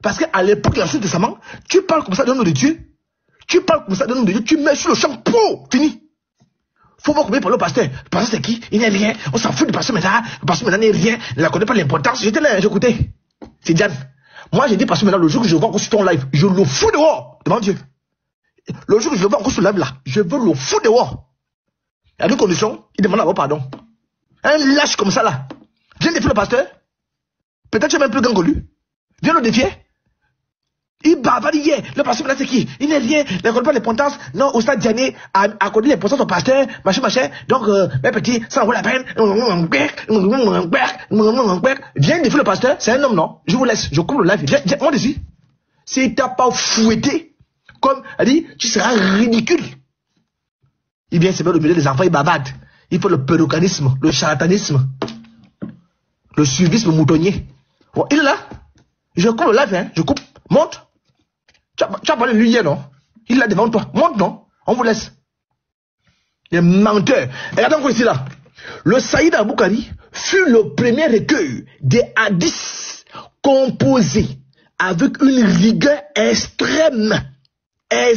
Parce qu'à l'époque de l'Ancien Testament, tu parles comme ça de nom de Dieu. Tu parles comme ça de nom de Dieu. Tu mets sur le champ. Pro. Fini. Faut voir combien parler au pasteur. Le pasteur c'est qui? Il n'est rien. On s'en fout du pasteur maintenant. Le pasteur maintenant n'est rien. Il ne connaît pas l'importance. J'étais là, j'écoutais. C'est Diane. Moi j'ai dit pasteur maintenant, le jour que je le vois encore sur ton live, je le fous dehors devant Dieu. Le jour que je le vois encore sur le live là, je veux le fous dehors. Il y a deux conditions. Il demande d'abord pardon. Un lâche comme ça là. Viens défier le pasteur. Peut-être que tu es même plus grand que lui. Viens le défier. Il bavarde hier. Le pasteur maintenant c'est qui? Il n'est rien. Il ne connaît pas l'importance. Non, Oustaz Diané a accordé l'importance au pasteur. Machin. Donc, mes petits, ça en vaut la peine. Viens défier le pasteur. C'est un homme, non? Je vous laisse. Je coupe le live. Viens, on ici. Si tu n'as pas fouetté, comme elle dit, tu seras ridicule. Il vient se mettre au milieu des enfants, il bavarde. Il faut le pérocanisme, le charlatanisme, le suivisme moutonnier. Bon, il est là. Je coupe le live, hein. Je coupe. Monte. Tu as parlé de lui hier, non? Il est là devant toi. Monte, non? On vous laisse. Il est menteur. Regardez encore ici, là. Le Sahih al-Bukhari fut le premier recueil des hadiths composés avec une rigueur extrême et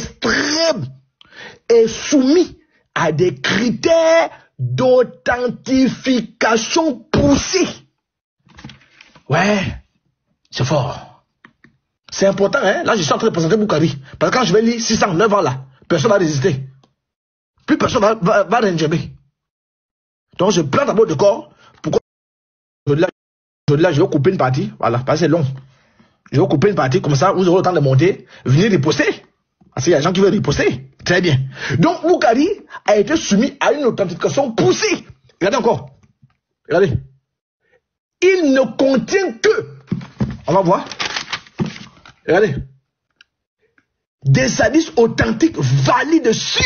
soumis à des critères d'authentification poussés. Ouais, c'est fort. C'est important, hein. Là, je suis en train de présenter Bukhari. Parce que quand je vais lire 609 ans là, personne ne va résister. Plus personne va renjamber. Donc, je prends d'abord le corps. Pourquoi? Là, je vais couper une partie. Voilà, parce que c'est long. Je vais couper une partie, comme ça, vous aurez le temps de monter, venir riposter. Parce qu'il y a des gens qui veulent riposter. Très bien. Donc, Bukhari a été soumis à une authentification poussée. Regardez encore. Regardez. Il ne contient que, on va voir. Regardez. Des hadiths authentiques valides sûrs.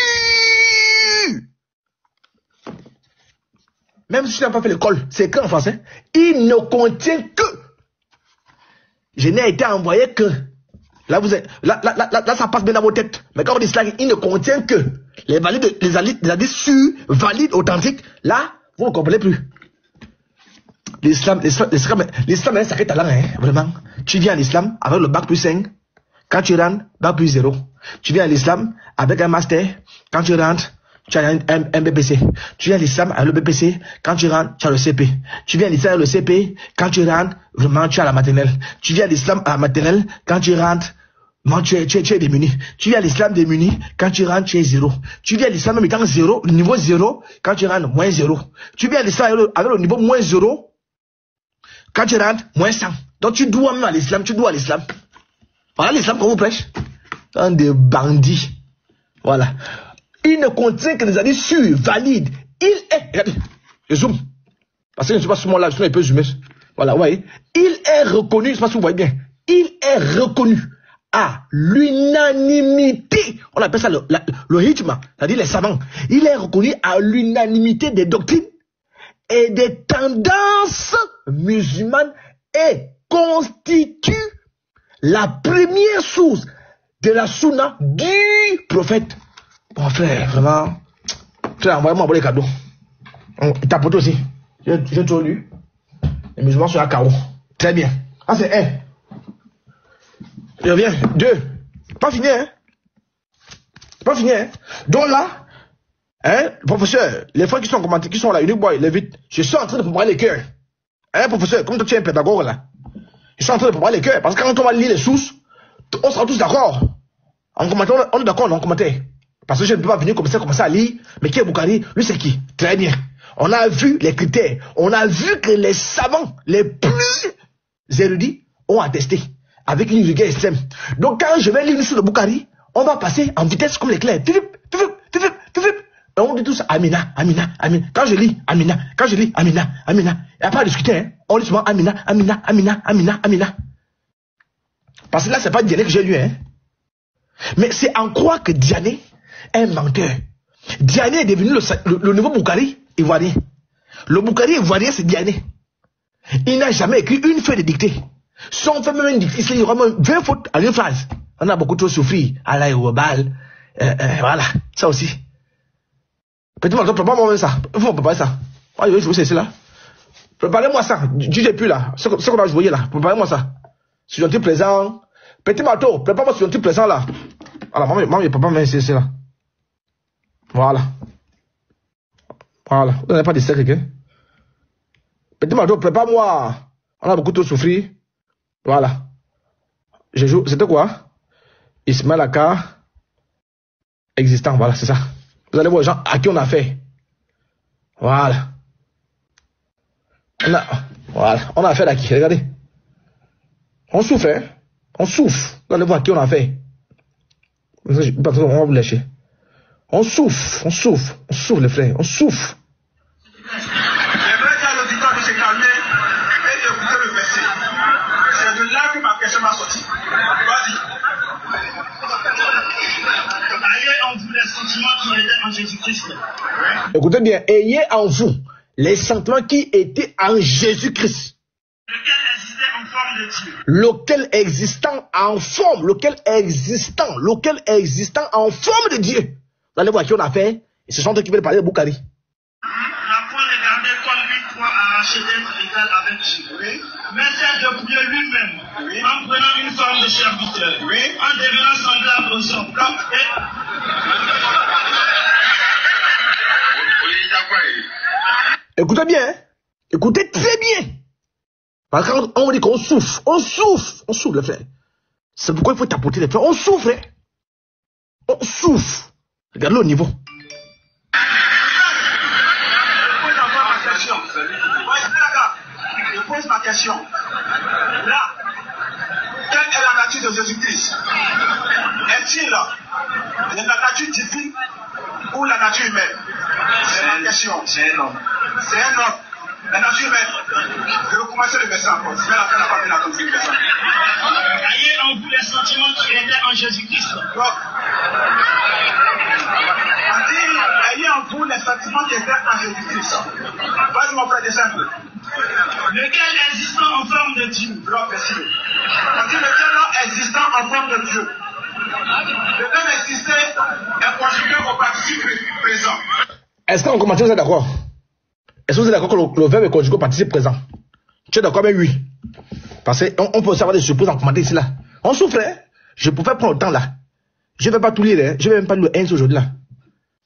Même si tu n'as pas fait l'école, c'est écrit en français. Il ne contient que. Je n'ai été envoyé que. Là, là, ça passe bien dans vos têtes. Mais quand on dit cela, il ne contient que les hadiths sûrs, valides, authentiques. Là, vous ne comprenez plus. L'islam est un sacré talent, hein, vraiment. Tu viens à l'islam avec le bac plus 5. Quand tu rentres, bac plus 0. Tu viens à l'islam avec un master. Quand tu rentres, tu as un BPC. Tu viens à l'islam avec le BPC. Quand tu rentres, tu as le CP. Tu viens à l'islam avec le CP. Quand tu rentres, vraiment, tu as la maternelle. Tu viens à l'islam à la maternelle. Quand tu rentres, Non, tu es démuni. Tu viens à l'islam démuni, quand tu rentres, tu es 0. Tu viens à l'islam même étant 0, le niveau 0, quand tu rentres, moins 0. Tu viens à l'islam avec le niveau moins 0, quand tu rentres, moins 100. Donc tu dois même à l'islam, tu dois à l'islam. Voilà l'islam qu'on vous prêche. Un des bandits. Voilà. Il ne contient que des hadiths sûrs, valides. Il est, regardez, je zoome. Parce que je ne suis pas sur mon live, sinon il peut zoomer. Voilà, vous voyez. Il est reconnu, je ne sais pas si vous voyez bien. Il est reconnu à l'unanimité. On appelle ça le hijma, c'est-à-dire les savants. Il est reconnu à l'unanimité des doctrines et des tendances musulmanes et constitue la première source de la sunna du prophète. Bon frère, vraiment, frère, envoyez-moi les cadeaux. Tapote aussi. J'ai tout lu. Les musulmans sont à KO. Très bien. Ah, c'est 1. Je reviens. 2. Pas fini, hein? Pas fini, hein? Donc là, hein, professeur, les frères qui sont commentés, qui sont là, Unique Boy, les vite, je suis en train de préparer les cœurs. Hein, professeur, comme toi tu es un pédagogue là. Je suis en train de préparer les cœurs. Parce que quand on va lire les sources, on sera tous d'accord. En commentaire, on est d'accord en commentaire. Parce que je ne peux pas venir commencer à lire. Mais qui est Bukhari? Lui, c'est qui? Très bien. On a vu les critères. On a vu que les savants les plus érudits ont attesté avec une rigueur extrême. Donc, quand je vais lire sur le Bukhari, on va passer en vitesse comme l'éclair. Et on dit tous Amina, Amina, Amina. Quand je lis Amina, Amina. Il n'y a pas à discuter. Hein. On lit souvent Amina, Amina, Amina, Amina, Amina. Parce que là, c'est pas Diané que j'ai lu. Hein. Mais c'est en croire que Diané est un menteur. Diané est devenu le nouveau Bukhari ivoirien. Le Bukhari ivoirien, c'est Diané. Il n'a jamais écrit une feuille de dictée. Si on fait même une dictée, il y aura même 20 fautes à une phrase. On a beaucoup trop souffert. Allah et Wabal. Voilà, ça aussi. Petit matin, prépare-moi même ça. Il faut préparer ça. Ah, je vais jouer c'est là. Préparez-moi ça. Jugez plus là. Ce qu'on a joué là. Préparez-moi ça. Si je suis présent. Petit marteau, prépare-moi si je suis présent là. Voilà, maman et papa, c'est là. Voilà. Voilà. Vous n'avez pas de sec, ok? Petit marteau, prépare-moi. On a beaucoup trop souffert. Voilà. Je joue. C'était quoi? Ismaël Aka. Existant. Voilà, c'est ça. Vous allez voir les gens à qui on a fait. Voilà. On a affaire à qui? Regardez. On souffre, hein? On souffre. Vous allez voir à qui on a fait. On va vous lâcher. On souffre les frères. On souffre.
J'aimerais qu'à l'auditeur de se calmer et d'écouter le verset. C'est de là que ma question m'a sorti. Vas-y. Ayez en vous les sentiments qui étaient en Jésus-Christ.
Écoutez bien, ayez en vous les sentiments qui étaient en Jésus-Christ.
Lequel existait en forme de Dieu.
Lequel existant en forme de Dieu. Vous allez voir qui on a fait. Et ce sont eux qui veulent parler de Bukhari.
N'a point regardé comme une croix arrachée d'être égal avec Dieu. Oui. Mais c'est dépouiller lui-même. Oui. En prenant une forme de serviteur. Oui. En devenant semblable aux hommes.
Écoutez bien. Hein? Écoutez très bien. Parce que quand on dit qu'on souffre. On souffre les frères. C'est pourquoi il faut tapoter les frères. On souffre. Hein? On souffre. Regardez le niveau.
Je pose ma question. Là, quelle est la nature de Jésus-Christ? Est-il la nature divine ou la nature humaine? C'est ma question. C'est un homme. C'est un homme. La nature humaine. Je vais commencer le verset encore. C'est la fin, la fin, la fin, le verset. Ayez en vous les sentiments qui étaient en Jésus-Christ. Ayez en vous les sentiments qui étaient en Jésus-Christ. Vas-y mon frère, descends un peu. Lequel existant en forme de Dieu. Lequel existant en forme de Dieu. Le verbe exister est conjugué au participe présent.
Est-ce qu'en commentaire vous êtes d'accord? Est-ce que vous êtes d'accord que le verbe est conjugué au participe présent? Tu es d'accord? Mais oui. Parce qu'on peut aussi avoir des surprises en commentaire ici là. On souffre, hein? Je pouvais prendre le temps là. Je ne vais pas tout lire, hein? Je ne vais même pas lire le 1 aujourd'hui là.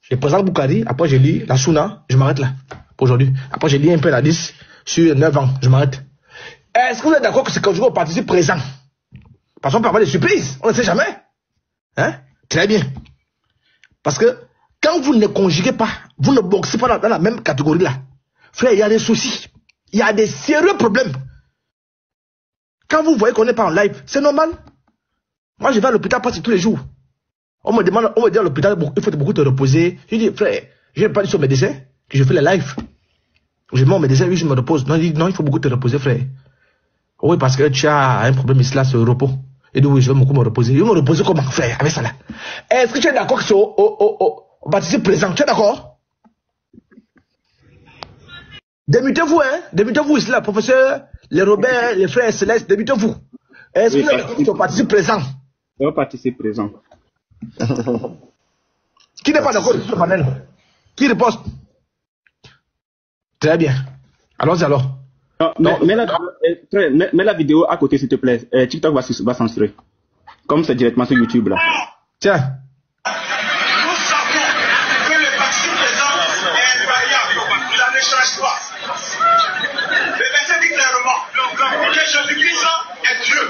Je présente Bukhari, après je lis la Sunna, je m'arrête là. Pour aujourd'hui. Après je lis un peu la 10 sur 9 ans, je m'arrête. Est-ce que vous êtes d'accord que c'est conjugué au participe présent? Parce qu'on peut avoir des surprises. On ne sait jamais. Hein? Très bien. Parce que quand vous ne conjuguez pas, vous ne boxez pas dans la même catégorie là. Frère, il y a des soucis. Il y a des sérieux problèmes. Quand vous voyez qu'on n'est pas en live, c'est normal. Moi, je vais à l'hôpital presque tous les jours. On me dit à l'hôpital, il faut beaucoup te reposer. Je dis, frère, je n'ai pas dit sur mes médecin que je fais les lives. Je mets au médecin, oui, je me repose. Non, il dit, non, il faut beaucoup te reposer, frère. Oui, parce que tu as un problème ici, là, c'est le repos. Et donc, oui, je vais beaucoup me reposer. Je vais me reposer comment, frère, avec ça là? Est-ce que tu es d'accord que c'est au participe présent? Tu es d'accord? Démutez-vous, hein? Démutez-vous ici, là, professeur, les Robert, les frères Céleste, démutez-vous. Est-ce que vous êtes d'accord que c'est au participe présent?
Au participe présent.
Qui n'est pas d'accord sur le panel? Qui riposte? Très bien. Allons-y alors.
Non, mets la vidéo à côté, s'il te plaît. TikTok va censurer. Comme c'est directement sur YouTube, là.
Tiens.
Nous savons que le participe présent est invariable. Ça ne change pas. Le verset dit clairement que Jésus-Christ est Dieu.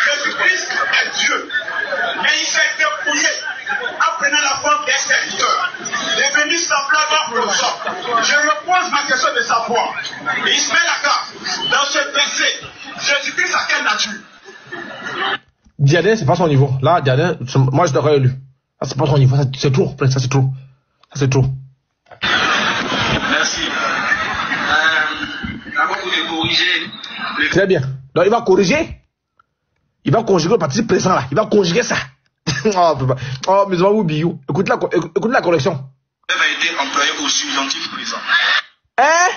Jésus-Christ est Dieu. Mais il s'est dépouillé en prenant la forme d'un serviteur. Devenu semblable aux hommes. Je repose ma question de savoir. Ismaël Aka, dans ce verset, Jésus-Christ a quelle nature?
Diadé, c'est pas son niveau. Là, Diadé, moi je l'aurais lu. Ça, c'est pas son niveau. C'est trop, ça c'est trop. Ça c'est trop.
Merci. D'abord pour te corriger.
Très bien. Donc il va corriger. Il va conjuguer le participe présent là. Il va conjuguer ça. Oh, mais vous bio. Écoute la correction.
Le verbe a été employé au subjonctif présent.
Hein?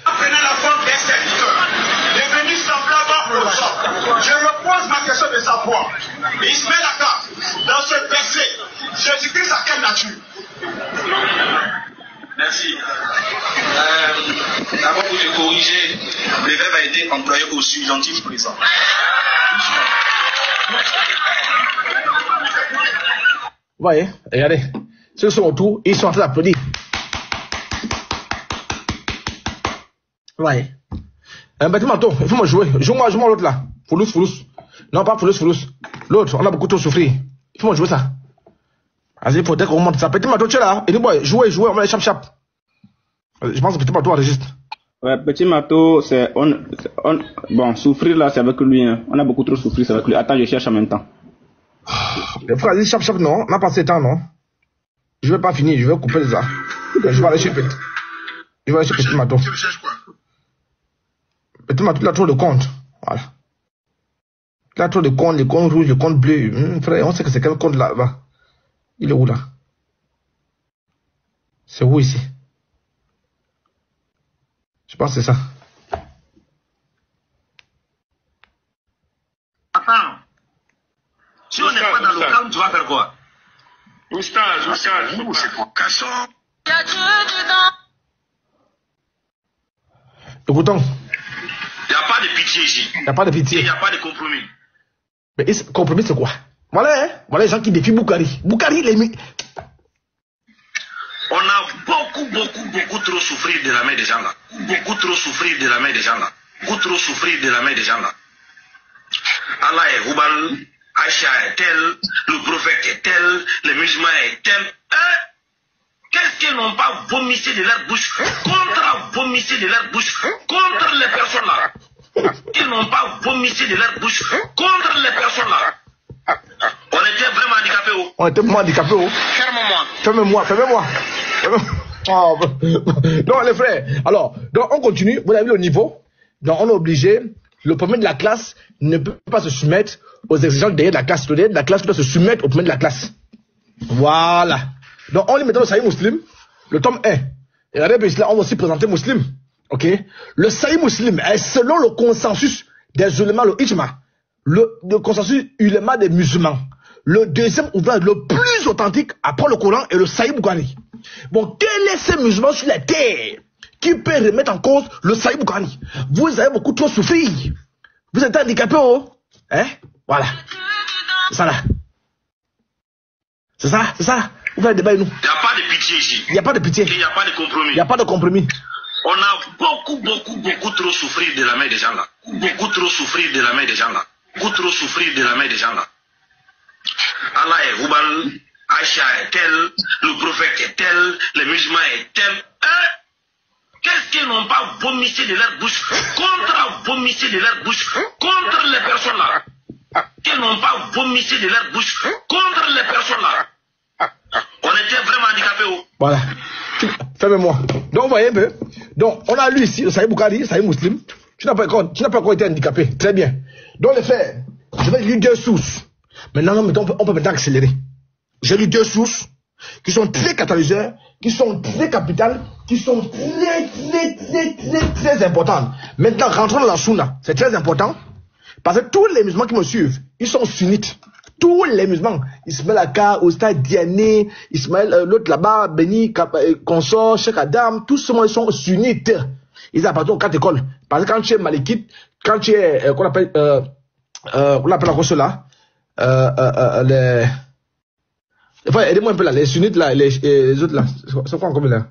Prenant la forme d'un serviteur, devenu semblable aux hommes. Je repose ma question de savoir. Ismaël Aka, dans ce verset, Jésus-Christ a quelle nature? Merci. D'abord pour te corriger, le verbe a été employé au subjonctif présent.
Vous voyez, regardez. Ceux qui sont autour, ils sont en train d'applaudir. Vous voyez. Bâtiment, il faut me jouer. Joue-moi l'autre là. Foulous. Non, pas Foulous. L'autre, on a beaucoup trop souffert. Il faut me jouer ça. Vas-y, il faut qu'on monte ça. Petit Mato, tu es là. Et dis, boy, jouez, on va les chap. Je pense que Petit Mato enregistre.
Ouais, Petit Mato, bon, souffrir là, c'est avec lui. Hein. On a beaucoup trop souffert, c'est avec lui. Attends, je cherche en même temps.
Les frères, chap, non. On a passé le temps, non. Je vais pas finir, je vais couper ça. Je vais aller chez Petit Mato.
Tu recherches quoi?
Petit Mato, il a trop de comptes. Voilà. Il a trop de comptes, les comptes rouges, les comptes bleus. Frère, on sait que c'est quel compte là-bas. Il est où là? C'est où ici? Je pense que c'est ça.
Attends. Si on n'est pas dans le calme, tu vas faire quoi? Oustage, c'est pour Casson.
Écoutons.
Il n'y a pas de pitié ici.
Il n'y a pas de pitié.
Il n'y a pas de compromis.
Mais compromis, c'est quoi? Voilà, hein? Voilà les gens qui défient Boukari. Boukari,
On a beaucoup trop souffert de la main des gens là. Beaucoup trop souffert de la main des gens là. Beaucoup trop souffert de la main des gens là. Allah est Houbal, Aïcha est tel, le prophète est tel, les musulmans est tel. Qu'est-ce qu'ils n'ont pas vomissé de leur bouche contre les personnes là? Ils n'ont pas vomissé de leur bouche contre les personnes là. On était vraiment handicapés.
On était vraiment handicapés. Ferme-moi. Oh, non, les frères. Alors, donc on continue. Vous avez vu le niveau. Donc on est obligé. Le premier de la classe ne peut pas se soumettre aux exigences derrière de la classe. Le derrière de la classe doit se soumettre au premier de la classe. Voilà. Donc on lui met dans le Sahih Muslim, le tome 1. Et regardez, là, on va aussi présenter Muslim. Ok. Le Sahih Muslim est selon le consensus des ulémas, le ijma. Le consensus uléma des musulmans. Le deuxième ouvrage le plus authentique après le Coran est le Sahih Bukhari. Bon, quel est ce musulman sur la terre qui peut remettre en cause le Sahih Bukhari? Vous avez beaucoup trop souffert. Vous êtes handicapé, oh? Hein? Voilà. C'est ça là. C'est ça. Vous faites débat avec nous.
Il n'y a pas de pitié ici.
Il n'y a pas de pitié.
Il n'y a pas de compromis.
Il n'y a pas de compromis.
On a beaucoup trop souffert de la main des gens là. Beaucoup trop souffert de la main des gens là. Beaucoup trop souffert de la main des gens là. Allah est Houbal, Aïcha est tel, le prophète est tel, le musulman est tel. Hein? Qu'est-ce qu'ils n'ont pas vomissé de leur bouche contre les personnes là? Qu'ils n'ont pas vomissé de leur bouche contre les personnes là. On était vraiment handicapés.
Voilà. Fermez-moi. Donc, vous voyez un peu. Donc, on a lu ici, le Sahih Bukhari, Sahih Muslim. Tu n'as pas encore été handicapé. Très bien. Donc, les frères, je vais lire 2 sources. Maintenant, on peut maintenant accélérer. J'ai lu 2 sources qui sont très catalyseurs, qui sont très capitales, qui sont très importantes. Maintenant, rentrons dans la Sunna. C'est très important. Parce que tous les musulmans qui me suivent, ils sont sunnites. Tous les musulmans, Ismaël Aka, Oustad Diané, Ismaël, l'autre là-bas, Beni, Consort, Cheikh Adam, tous ceux ils sont sunnites. Ils appartiennent aux 4 écoles. Parce que quand tu es malékite, quand tu es, qu'on appelle encore cela, enfin, aidez-moi un peu là, les sunnites là, les autres là, c'est quoi encore là?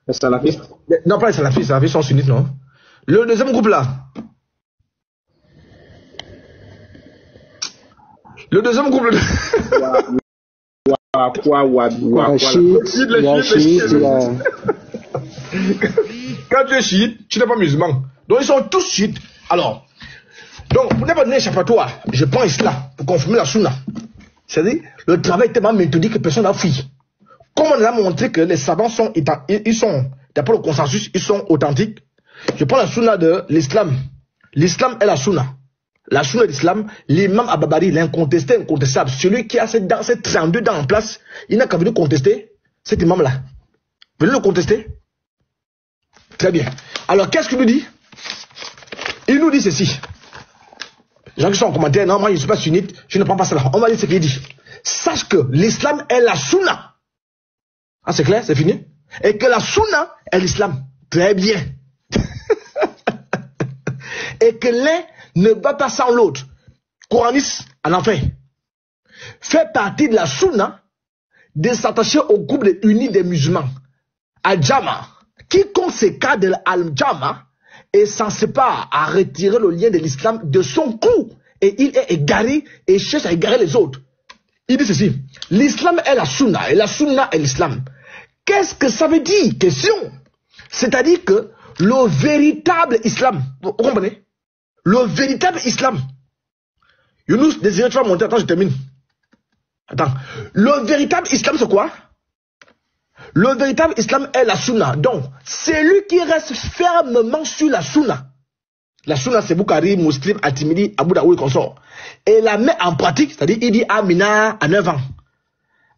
Les salafistes.
Non, pas les salafistes sont sunnites, non. Le deuxième groupe là. Le deuxième groupe. Quand tu es chiite, tu n'es pas musulman. Donc ils sont tous chiites. Alors, donc pour n'importe quel échappatoire, je prends islam pour confirmer la sunna. C'est-à-dire, le travail est tellement méthodique que personne n'a fui. Comme on a montré que les savants sont, d'après le consensus, ils sont authentiques. Je prends la sunna de l'islam. L'islam est la sunna. La sunna de l'islam, l'imam Ababari, l'incontesté, incontestable, celui qui a ces 32 dents en place, il n'a qu'à venir contester cet imam-là. Venez le contester. Très bien. Alors, qu'est-ce qu'il nous dit? Il nous dit ceci. Les gens qui sont en commentaire, non, moi je ne suis pas sunnite, je ne prends pas cela. On va dire ce qu'il dit. Sache que l'islam est la sunna. Ah, c'est clair, c'est fini? Et que la sunna est l'islam. Très bien. Et que l'un ne va pas sans l'autre. Coraniste, en enfer. Fait partie de la sunna de s'attacher au groupe uni des musulmans. Al-Jama. Quiconque s'écarte de Al-Jama est censé pas à retirer le lien de l'islam de son cou. Et il est égaré et cherche à égarer les autres. Il dit ceci. L'islam est la sunna et la sunna est l'islam. Qu'est-ce que ça veut dire? Question. C'est-à-dire que le véritable islam, vous comprenez? Le véritable islam. Younous, désirez tu vas monter, attends, je termine. Attends. Le véritable islam, c'est quoi? Le véritable islam est la sunna. Donc, celui qui reste fermement sur la sunna. La sunna, c'est Bukhari, Muslim, At-Tirmidhi, Abu Daoud et consort. Et la met en pratique, c'est-à-dire, il dit Amina à 9 ans.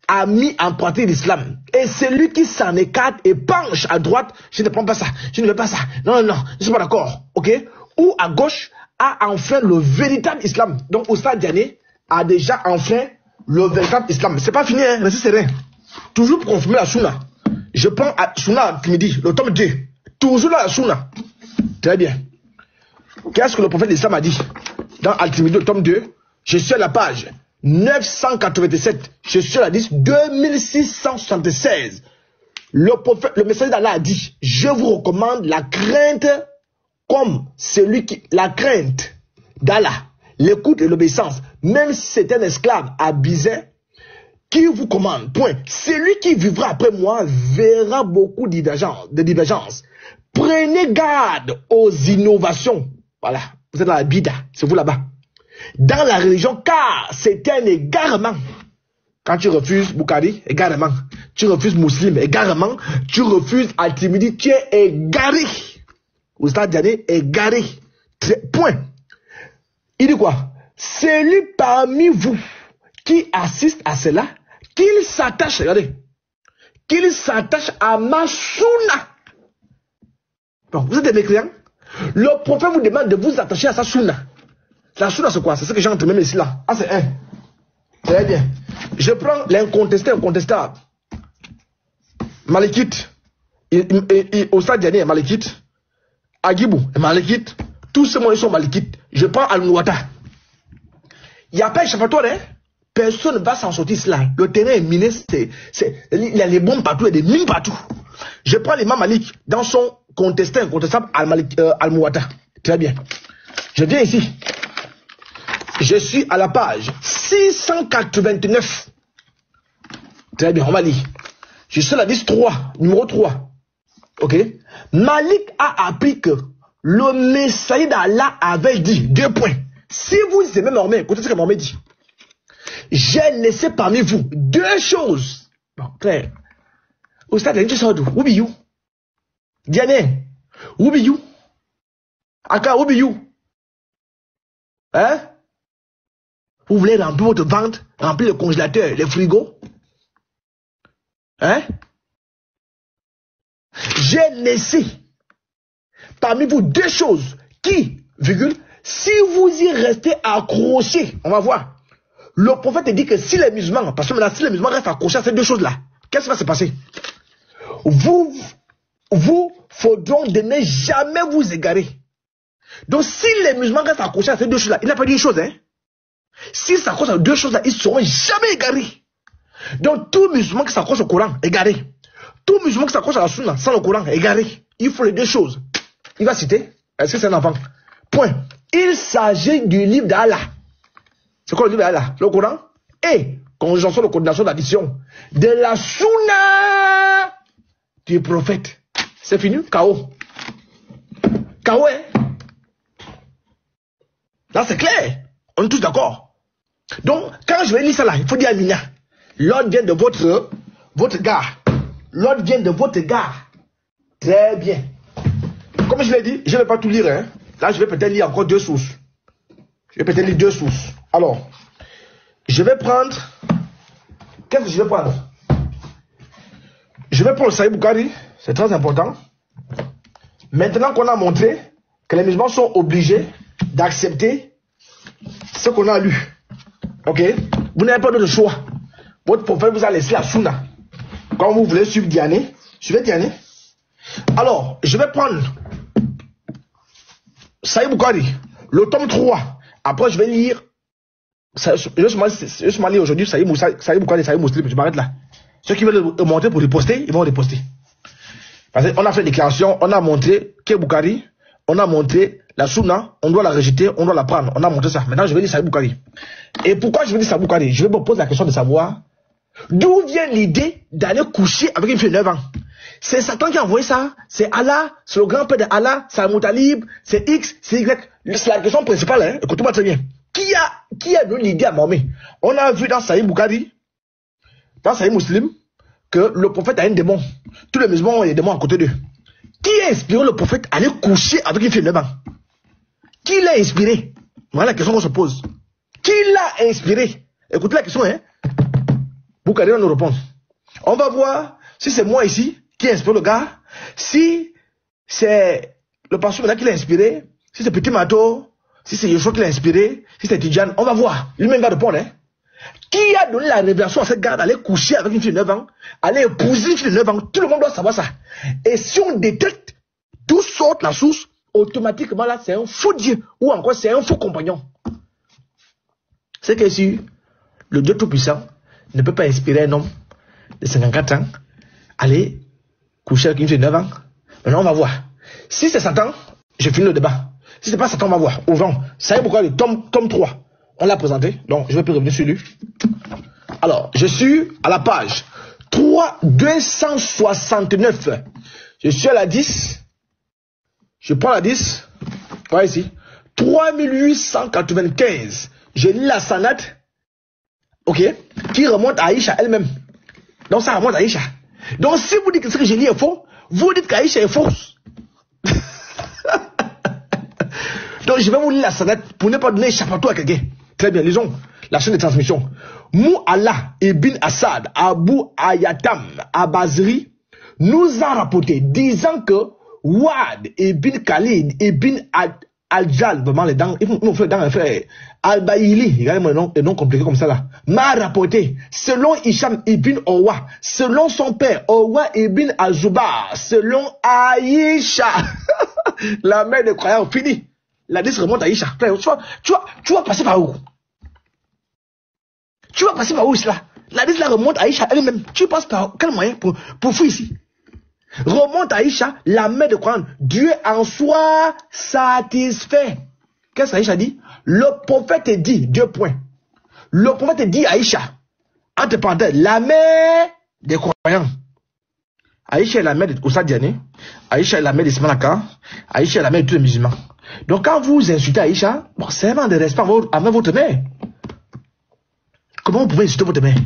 A mis en pratique l'islam. Et celui qui s'en écarte et penche à droite, je ne prends pas ça, je ne veux pas ça. Non, je ne suis pas d'accord. Ok? Ou à gauche, a enfin le véritable islam. Donc, Oustad Diané a déjà enfin le véritable islam. C'est pas fini, hein, restez serein. Toujours pour confirmer la sunna. Je prends sunna At-Tirmidhi, le tome 2. Toujours là la sunna. Très bien. Qu'est-ce que le prophète de l'islam a dit? Dans At-Tirmidhi, le tome 2, je suis à la page 987. Je suis à la 10, 2676. Le messager d'Allah a dit, je vous recommande la crainte comme la crainte d'Allah, l'écoute et l'obéissance, même si c'est un esclave abusé qui vous commande. Point. Celui qui vivra après moi verra beaucoup de divergences. Prenez garde aux innovations. Voilà, vous êtes dans la bida, c'est vous là-bas. Dans la religion, car c'est un égarement. Quand tu refuses Bukhari, égarement. Tu refuses Muslim, égarement. Tu refuses At-Tirmidhi, tu es égaré. Oustad Diané, égaré. Point. Il dit quoi? Celui parmi vous qui assiste à cela, qu'il s'attache, regardez, qu'il s'attache à ma sunna. Bon, vous êtes des mécréants. Le prophète vous demande de vous attacher à sa sunna. La sunna, c'est quoi? C'est ce que j'ai entre même ici là. Ah, c'est un. Très bien. Je prends l'incontesté, incontestable. Malékite. Oustad Diané est malékite. Agibou est malékite. Tous ces mots ils sont malékites. Je prends Al-Muwatta. Il n'y a pas échappatoire, hein? Personne ne va s'en sortir là. Le terrain est miné. Il y a les bombes partout, il y a des mines partout. Je prends l'imam Malik dans son contester incontestable Al-Muwatta. Très bien. Je viens ici. Je suis à la page 689. Très bien, on va lire. Je suis à la 3, numéro 3. Ok. Malik a appris que le Messie d'Allah avait dit, 2 points. Si vous aimez Mohamed, écoutez ce que Mohamed dit. J'ai laissé parmi vous 2 choses. Bon, frère. Où est-ce que Où be you? Diane, où be you? Aka, où be you? Hein? Vous voulez remplir votre ventre, remplir le congélateur, les frigos? Hein? J'ai laissé parmi vous 2 choses qui, virgule, si vous y restez accrochés, on va voir. Le prophète dit que si les musulmans, parce que maintenant, si les musulmans restent accrochés à ces 2 choses-là, qu'est-ce qui va se passer? Vous faudront de ne jamais vous égarer. Donc, si les musulmans restent accrochés à ces 2 choses-là, il n'a pas dit une chose, hein? S'ils s'accrochent à 2 choses-là, ils ne seront jamais égarés. Donc, tout musulman qui s'accroche au Coran, égaré. Tout musulman qui s'accroche à la Sunna sans le Coran, égaré. Il faut les 2 choses. Il va citer, est-ce que c'est un enfant? Point. Il s'agit du livre d'Allah. C'est quoi le livre d'Allah? Le Coran. Et, conjonction de coordination d'addition, de la Sunna du prophète. C'est fini? K.O. K.O. hein? Là, c'est clair. On est tous d'accord. Donc, quand je vais lire ça là, il faut dire Amina. L'ordre vient de votre gare. L'ordre vient de votre gare. Très bien. Comme je l'ai dit, je ne vais pas tout lire. Hein. Là, je vais peut-être lire encore 2 sources. Je vais peut-être lire 2 sources. Alors, je vais prendre... Qu'est-ce que je vais prendre? Je vais prendre le Sahih Bukhari. C'est très important. Maintenant qu'on a montré que les musulmans sont obligés d'accepter ce qu'on a lu. Ok? Vous n'avez pas d'autre choix. Votre prophète vous a laissé la Sunna. Quand vous voulez suivre Diané, suivez Diané. Alors, je vais prendre Sahih Bukhari, le tome 3. Après, je vais lire. Je vais lire aujourd'hui Sahih Bukhari et Sahih Muslim. Je m'arrête là. Ceux qui veulent monter pour reposter, ils vont reposter. Parce qu'on a fait une déclaration, on a montré que Bukhari, on a montré la Sunna, on doit la rejeter, on doit la prendre. On a montré ça. Maintenant, je vais lire Sahih Bukhari. Et pourquoi je vais lire Sahih Bukhari? Je vais me poser la question de savoir d'où vient l'idée d'aller coucher avec une fille de 9 ans. C'est Satan qui a envoyé ça, c'est Allah, c'est le grand-père de Allah, c'est Al-Mutalib, c'est X, c'est Y. C'est la question principale, hein? Écoutez-moi très bien. Qui a donné l'idée à Mohamed? On a vu dans Sahih Bukhari, dans Sahih Muslim, que le prophète a un démon. Tous les musulmans ont des démons à côté d'eux. Qui a inspiré le prophète à aller coucher avec une fille de 9 ans? Qui l'a inspiré? Voilà la question qu'on se pose. Qui l'a inspiré? Écoutez la question, hein? Bukhari va nous répondre. On va voir si c'est moi ici qui inspire le gars, si c'est le pasteur qui l'a inspiré, si c'est Petit Mato, si c'est Yeshua qui l'a inspiré, si c'est Tidjane, on va voir. Lui-même va répondre. Hein? Qui a donné la révélation à cette gars d'aller coucher avec une fille de 9 ans, aller épouser une fille de 9 ans? Tout le monde doit savoir ça. Et si on détecte d'où sort la source, automatiquement là c'est un faux Dieu ou encore c'est un faux compagnon. C'est que si le Dieu Tout-Puissant ne peut pas inspirer un homme de 54 ans aller coucher avec une fille de 9 ans, maintenant on va voir. Si c'est Satan, je finis le débat. Si c'est pas Satan, on va voir. Ouvrons. Ça y est pourquoi le tome 3. On l'a présenté, donc je vais plus revenir sur lui. Alors, je suis à la page 269. Je suis à la 10. Je prends la 10. Voilà ici. 3895. Je lis la sanad. Ok. Qui remonte à Aïcha elle-même. Donc ça remonte à Aïcha. Donc si vous dites que ce que j'ai lis est faux, vous dites qu'Aïcha est fausse. Donc je vais vous lire la sanad pour ne pas donner échappatoire à quelqu'un. Très bien, lisons la chaîne de transmission. Mu'Allah ibn Asad Abu Ayatam Abazri nous a rapporté disant que Wad ibn Khalid ibn Al-Jal, vraiment les dents, il faut faire dans frère Al-Baïli, regardez-moi le nom compliqué comme ça là, m'a rapporté, selon Hisham ibn Owa, selon son père Owa ibn Al-Zubar, selon Aïcha, la mère des croyants, fini. La liste remonte à Aïcha. Tu vas passer par où? Tu vas passer par où cela? La liste là remonte à Aïcha elle-même. Tu passes par quel moyen pour fuir ici? Remonte à Aïcha, la mère de Coran. Dieu en soit satisfait. Qu'est-ce qu'Aïcha dit? Le prophète dit, 2 points. Le prophète dit à Aïcha, entre parenthèses, la mère des croyants. Aïcha est la mère d'Oussa Diané. Aïcha est la mère d'Ismaël Aka. Aïcha est la mère de tous les musulmans. Donc quand vous insultez Aïcha, bon, c'est vraiment de respect envers votre mère. Comment vous pouvez insulter votre mère?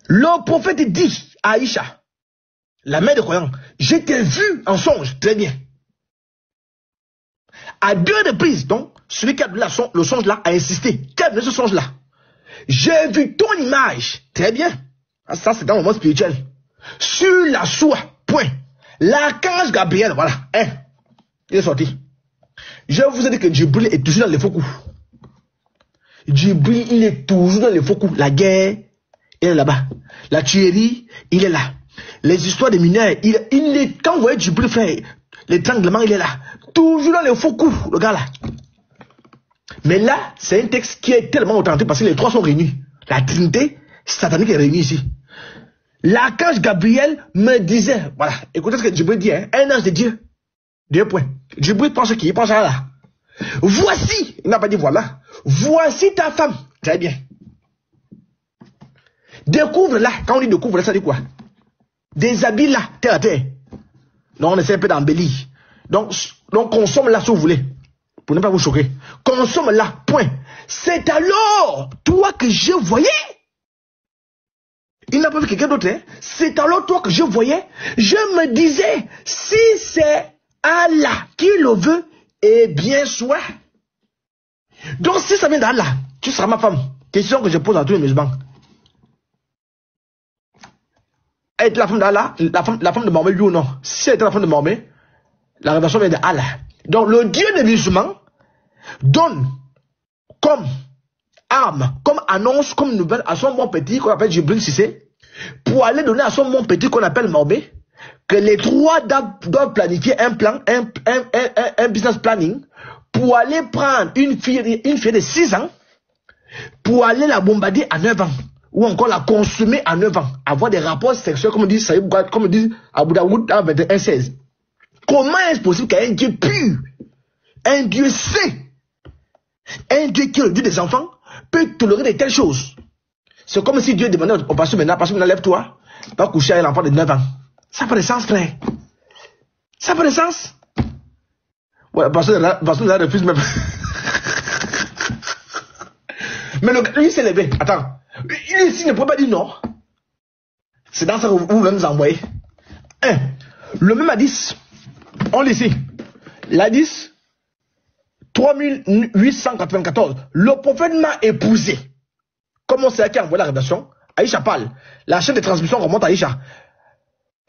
Le prophète dit à Aïcha, la mère des croyants, je t'ai vu en songe, très bien. À 2 reprises, donc, celui qui a donné le songe là a insisté. Qui a donné ce songe là? J'ai vu ton image, très bien. Ça, c'est dans le monde spirituel. Sur la soie, point. L'archange Gabriel, voilà, il est sorti. Je vous ai dit que Djibril est toujours dans les faux coups. Djibril, il est toujours dans les faux coups. La guerre, il est là-bas. La tuerie, il est là. Les histoires des mineurs, il est, quand vous voyez Djibril faire l'étranglement, il est là. Toujours dans les faux coups, le gars là. Mais là, c'est un texte qui est tellement authentique parce que les 3 sont réunis. La Trinité satanique est réunie ici. L'archange Gabriel me disait, voilà, écoutez ce que Djibril dit, hein, un ange de Dieu. 2 points. Djibril pense qui? Il pense à là. Voici, il n'a pas dit voilà. Voici ta femme. Très bien. Découvre là. Quand on dit découvre là, ça dit quoi? Des habits là, terre à terre. Non, on essaie un peu d'embellir. Donc consomme là si vous voulez. Pour ne pas vous choquer. Consomme là, point. C'est alors toi que je voyais. Il n'a pas vu quelqu'un d'autre. Hein? C'est alors toi que je voyais. Je me disais, si c'est Allah qui le veut, eh bien soit. Donc si ça vient d'Allah, tu seras ma femme. Question que je pose à tous les musulmans. Être la femme d'Allah, la femme de Mahomet, lui ou non? Si elle était la femme de Mahomet, la révélation vient d'Allah. Donc le Dieu des musulmans donne comme arme, comme annonce, comme nouvelle à son bon petit qu'on appelle Djibril Cissé, pour aller donner à son bon petit qu'on appelle Mahomet, que les 3 doivent planifier un plan, un business planning, pour aller prendre une fille de 6 ans, pour aller la bombarder à 9 ans, ou encore la consommer à 9 ans, avoir des rapports sexuels, comme dit Abu Daoud dans 21:16. Comment est-ce possible qu'un Dieu pur, un Dieu saint, un Dieu qui est le Dieu des enfants, peut tolérer de telles choses? C'est comme si Dieu demandait au pasteur maintenant, lève-toi, va coucher avec l'enfant de 9 ans. Ça n'a pas de sens, frère. Ça n'a pas de sens. Ouais, parce que là, refuse même. Mais lui s'est levé. Attends. Il ici ne peut pas dire non. C'est dans ça que vous même envoyez. Le même hadith. On lit ici. L'hadith 3894. Le prophète m'a épousé. Comment c'est qui envoie la révélation? Aïcha parle. La chaîne de transmission remonte à Aïcha.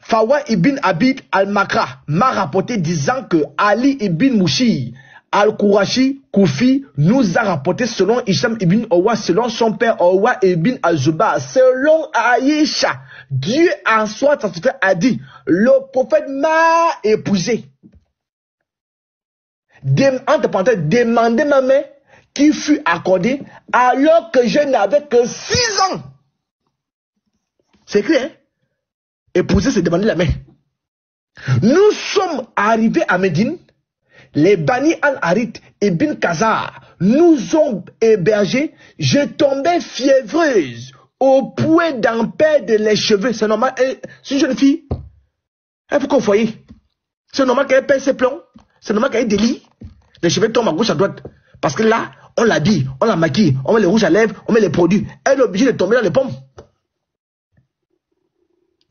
Fawa ibn Abid al-Makra m'a rapporté disant que Ali ibn Mouchi al-Kourachi Koufi nous a rapporté selon Hicham ibn Owa, selon son père Owa ibn al-Zuba, selon Aïcha. Dieu en soi a dit, le prophète m'a épousé. Entre parenthèses, demandez ma main qui fut accordée alors que je n'avais que 6 ans. C'est clair, hein? Épouser, c'est demander la main. Nous sommes arrivés à Médine. Les Bani al-Harith et Bin Khazar nous ont hébergés. Je tombais fiévreuse au point d'en perdre les cheveux. C'est normal. C'est une jeune fille. Elle faut qu'au foyer. C'est normal qu'elle perd ses plombs. C'est normal qu'elle ait des lits. Les cheveux tombent à gauche, à droite. Parce que là, on l'habille, on la maquille, on met les rouges à lèvres, on met les produits. Elle est obligée de tomber dans les pommes.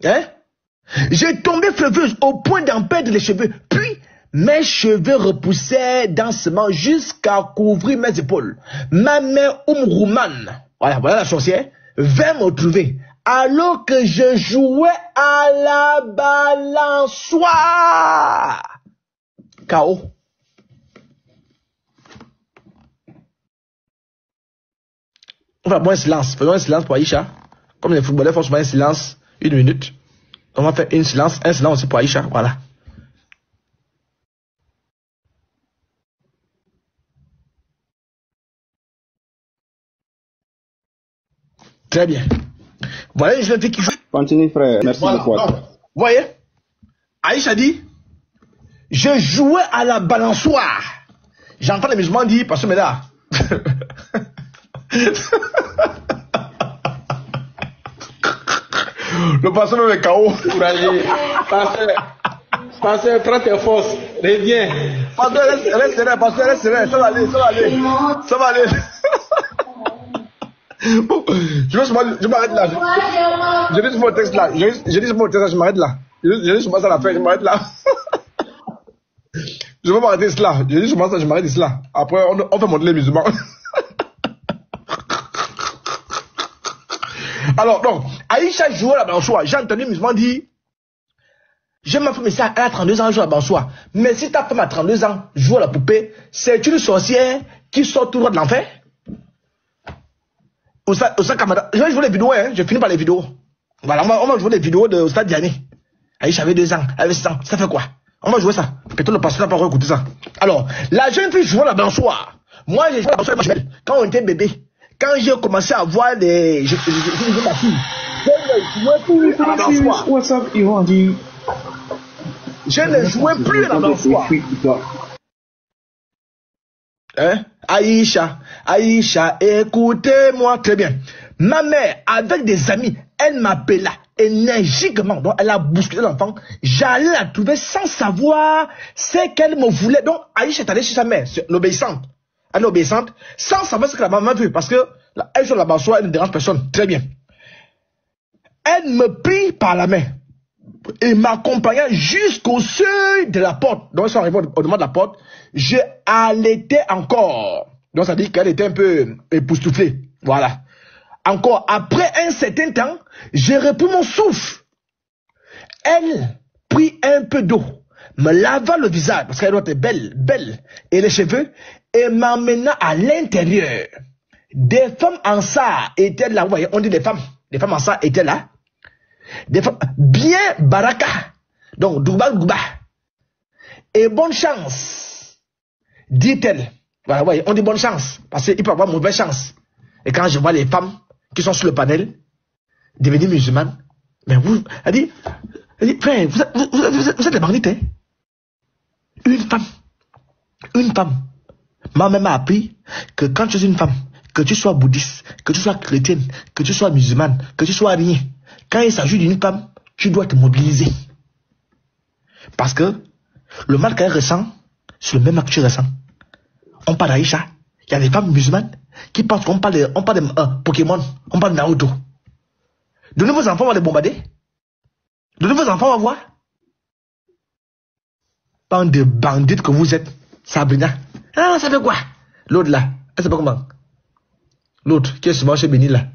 Hein? J'ai tombé fleuveuse au point d'en perdre les cheveux. Puis, mes cheveux repoussaient densément jusqu'à couvrir mes épaules. Ma mère Rouman, voilà la sorcière, vint me trouver. Alors que je jouais à la balançoire. K.O. On va prendre un silence. Faisons un silence pour Aïcha. Comme les footballeurs font souvent un silence, 1 minute. On va faire un silence aussi pour Aïcha. Voilà. Très bien. Voilà une jeune fille qui joue.
Continue, frère. Merci
Voilà.
beaucoup.
Donc, vous voyez, Aïcha dit, je jouais à la balançoire. J'entends les musulmans dire, parce que mais là, le pasteur même est KO.
Courageux. Pasteur, prends tes forces. Reviens.
Pasteur, reste serein, pasteur, reste serein. Ça va aller, ça va aller. Ça va aller. Bon, je m'arrête là. Je dis mon texte là. Je dis mon texte là, je m'arrête là. Je dis sur ça à la fin, je m'arrête là. Je vais m'arrêter cela. Je dis sur ça, je m'arrête cela. Après, on fait monter les musulmans. Alors, donc, Aïcha joue à la balançoire. J'ai entendu les musulmans dire, j'aime ma femme, mais ça, elle a 32 ans, elle joue à la balançoire. Mais si ta femme a 32 ans, joue à la poupée, c'est une sorcière qui sort tout droit de l'enfer. Je vais jouer les vidéos, hein. Je finis par les vidéos. Voilà, on va jouer les vidéos de Stade Diané. Aïcha avait 2 ans, elle avait 6 ans. Ça fait quoi? On va jouer ça. Peut-être le pasteur n'a pas écouté ça. Alors, la jeune fille joue à la balançoire. Moi, j'ai joué à la balançoire quand on était bébé. Quand j'ai commencé à voir les... Je ma fille.
What's up, Yvon dit.
Je ne jouais plus à la balançoire. Hein? Aïcha, écoutez-moi très bien. Ma mère, avec des amis, elle m'appela énergiquement. Donc, elle a bousculé l'enfant. J'allais la trouver sans savoir ce qu'elle me voulait. Donc, Aïcha est allée chez sa mère, l'obéissante. Elle est obéissante, sans savoir ce que la maman veut. Parce que elle joue la balançoire, elle ne dérange personne. Très bien. Elle me prit par la main et m'accompagna jusqu'au seuil de la porte. Donc, ils sont arrivés au-devant de la porte. Je allaitais encore. Donc, ça dit qu'elle était un peu époustouflée. Voilà. Encore, après un certain temps, j'ai repris mon souffle. Elle prit un peu d'eau, me lava le visage, parce qu'elle était belle, et les cheveux, et m'emmena à l'intérieur. Des femmes en ça étaient là. Vous voyez, on dit des femmes en ça étaient là. Des femmes bien baraka. Donc, douba. Et bonne chance, dit-elle. Voilà, vous voyez, on dit bonne chance, parce qu'il peut avoir mauvaise chance. Et quand je vois les femmes qui sont sur le panel, devenir musulmanes, mais elle dit, frère, vous êtes des bandites, hein? Une femme. Ma mère m'a appris que quand tu es une femme, que tu sois bouddhiste, que tu sois chrétienne, que tu sois musulmane, que tu sois rien, quand il s'agit d'une femme, tu dois te mobiliser. Parce que le mal qu'elle ressent, c'est le même mal que tu ressens. On parle d'Aïcha, il y a des femmes musulmanes qui pensent qu'on parle de Pokémon, on parle de Naruto. Donnez vos enfants, on va les bombarder. Donnez vos enfants, on va voir. Bande de bandites que vous êtes, Sabrina. Ah, ça fait quoi? L'autre là, elle sait pas comment. L'autre, qui est souvent chez Béni là.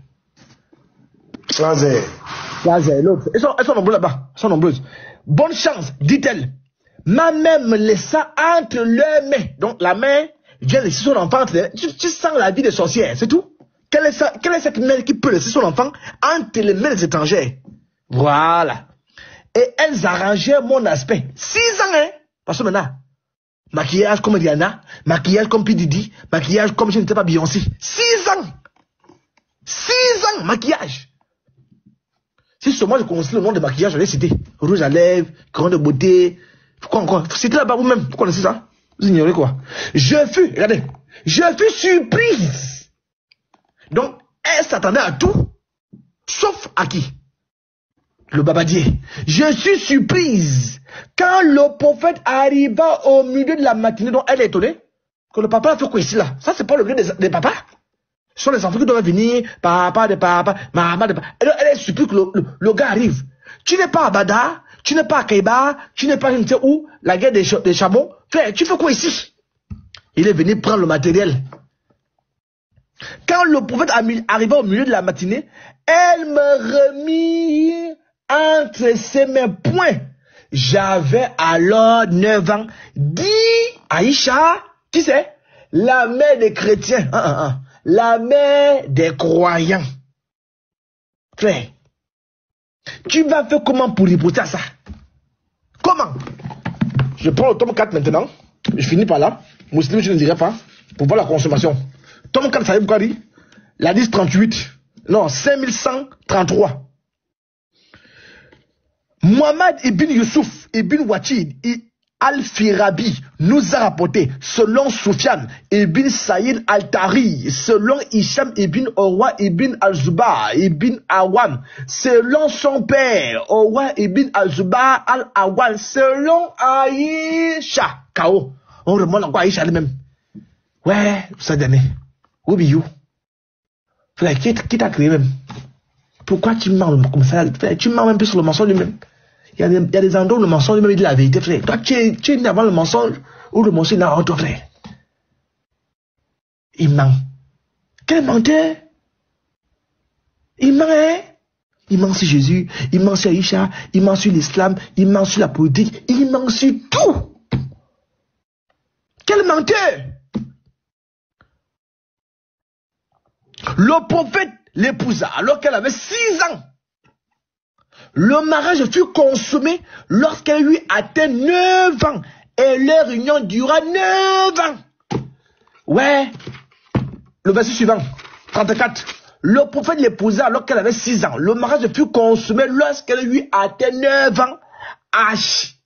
Lazer, l'autre. Elles sont nombreuses là-bas. Elles sont nombreuses. Bonne chance, dit-elle. Ma mère me laissa entre leurs mains. Donc la mère vient laisser son enfant entre les mains. Tu sens la vie des sorcières, c'est tout. Quelle est cette mère qui peut laisser son enfant entre les mains des étrangers? Voilà. Et elles arrangeaient mon aspect. 6 ans, hein. Parce que maintenant, maquillage comme Rihanna, maquillage comme P. Diddy, maquillage comme je n'étais pas Beyoncé. 6 ans. 6 ans, maquillage. Si seulement je connaissais le nom de maquillage, j'allais citer. Rouge à lèvres, couronne de beauté. Pourquoi encore? C'était là-bas vous-même. Vous connaissez ça? Vous ignorez quoi? Regardez, je fus surprise. Donc, elle s'attendait à tout, sauf à qui? Le babadier. Je suis surprise quand le prophète arriva au milieu de la matinée, donc elle est étonnée que le papa a fait quoi ici là? Ça, c'est pas le lieu des papas. Ce sont les enfants qui doivent venir, papa, maman, elle est surprise que le gars arrive. Tu n'es pas à Bada, tu n'es pas à Kaiba, tu n'es pas je ne sais où, la guerre des chameaux. Frère, tu fais quoi ici? Il est venu prendre le matériel. Quand le prophète arriva au milieu de la matinée, elle me remit entre ses mains points. J'avais alors 9 ans. Dit Aïcha, qui c'est? La mère des chrétiens. La mère des croyants. Frère, tu vas faire comment pour riposter à ça? Comment? Je prends le tome 4 maintenant. Je finis par là. Musulman, je ne dirai pas. Pour voir la consommation. Tome 4, ça veut quoi dire? La 1038. Non, 5133. Muhammad ibn Yusuf ibn Wachid Al-Firabi nous a rapporté, selon Soufiane ibn Saïd Al-Tari, selon Hisham ibn Urwa ibn Al-Zuba ibn Awam, selon son père Urwa ibn Al-Zuba Al-Awam, selon Aïcha. K.O. On remonte encore à Aïcha elle-même. Ouais, ça donne. Où est-ce frère, qui t'a créé même? Pourquoi tu mens comme ça? Tu mens même plus sur le mensonge lui-même. Il y a des endroits où le mensonge lui-même dit la vérité, frère. Toi, tu es né avant le mensonge ou le mensonge est né avant toi, frère. Il ment. Quel menteur? Il ment, hein? Il ment sur Jésus, il ment sur Aïcha, il ment sur l'islam, il ment sur la politique, il ment sur tout. Quel menteur! Le prophète l'épousa alors qu'elle avait 6 ans. Le mariage fut consommé lorsqu'elle eut atteint 9 ans. Et leur union dura 9 ans. Ouais. Le verset suivant, 34. Le prophète l'épousa alors qu'elle avait 6 ans. Le mariage fut consommé lorsqu'elle eut atteint 9 ans.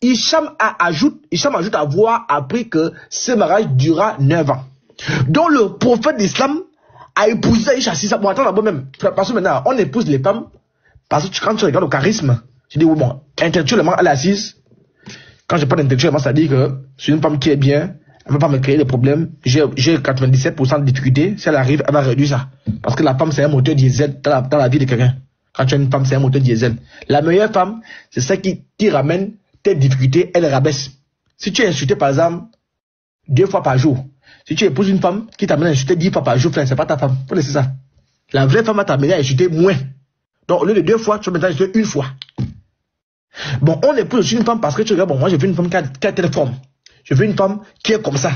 Hicham ajoute avoir appris que ce mariage dura 9 ans. Donc le prophète d'Islam a épousé Aïcha 6 ans. Bon, attends d'abord même. Parce que maintenant, on épouse les femmes. Parce que quand tu regardes le charisme, tu dis, oui, bon, intellectuellement, elle est assise. Quand je parle d'intellectuellement, ça dit que c'est une femme qui est bien, elle ne va pas me créer des problèmes. J'ai 97% de difficultés. Si elle arrive, elle va réduire ça. Parce que la femme, c'est un moteur diesel dans la vie de quelqu'un. Quand tu as une femme, c'est un moteur diesel. La meilleure femme, c'est celle qui ramène tes difficultés, elle rabaisse. Si tu es insulté, par exemple, 2 fois par jour, si tu épouses une femme qui t'amène à insulter 10 fois par jour, c'est pas ta femme. Faut laisser ça. La vraie femme va t'amener à insulter moins. Donc, au lieu de 2 fois, tu vas maintenant insulter 1 fois. Bon, on épouse aussi une femme parce que tu regardes, bon, moi, je veux une femme qui a telle forme. Je veux une femme qui est comme ça.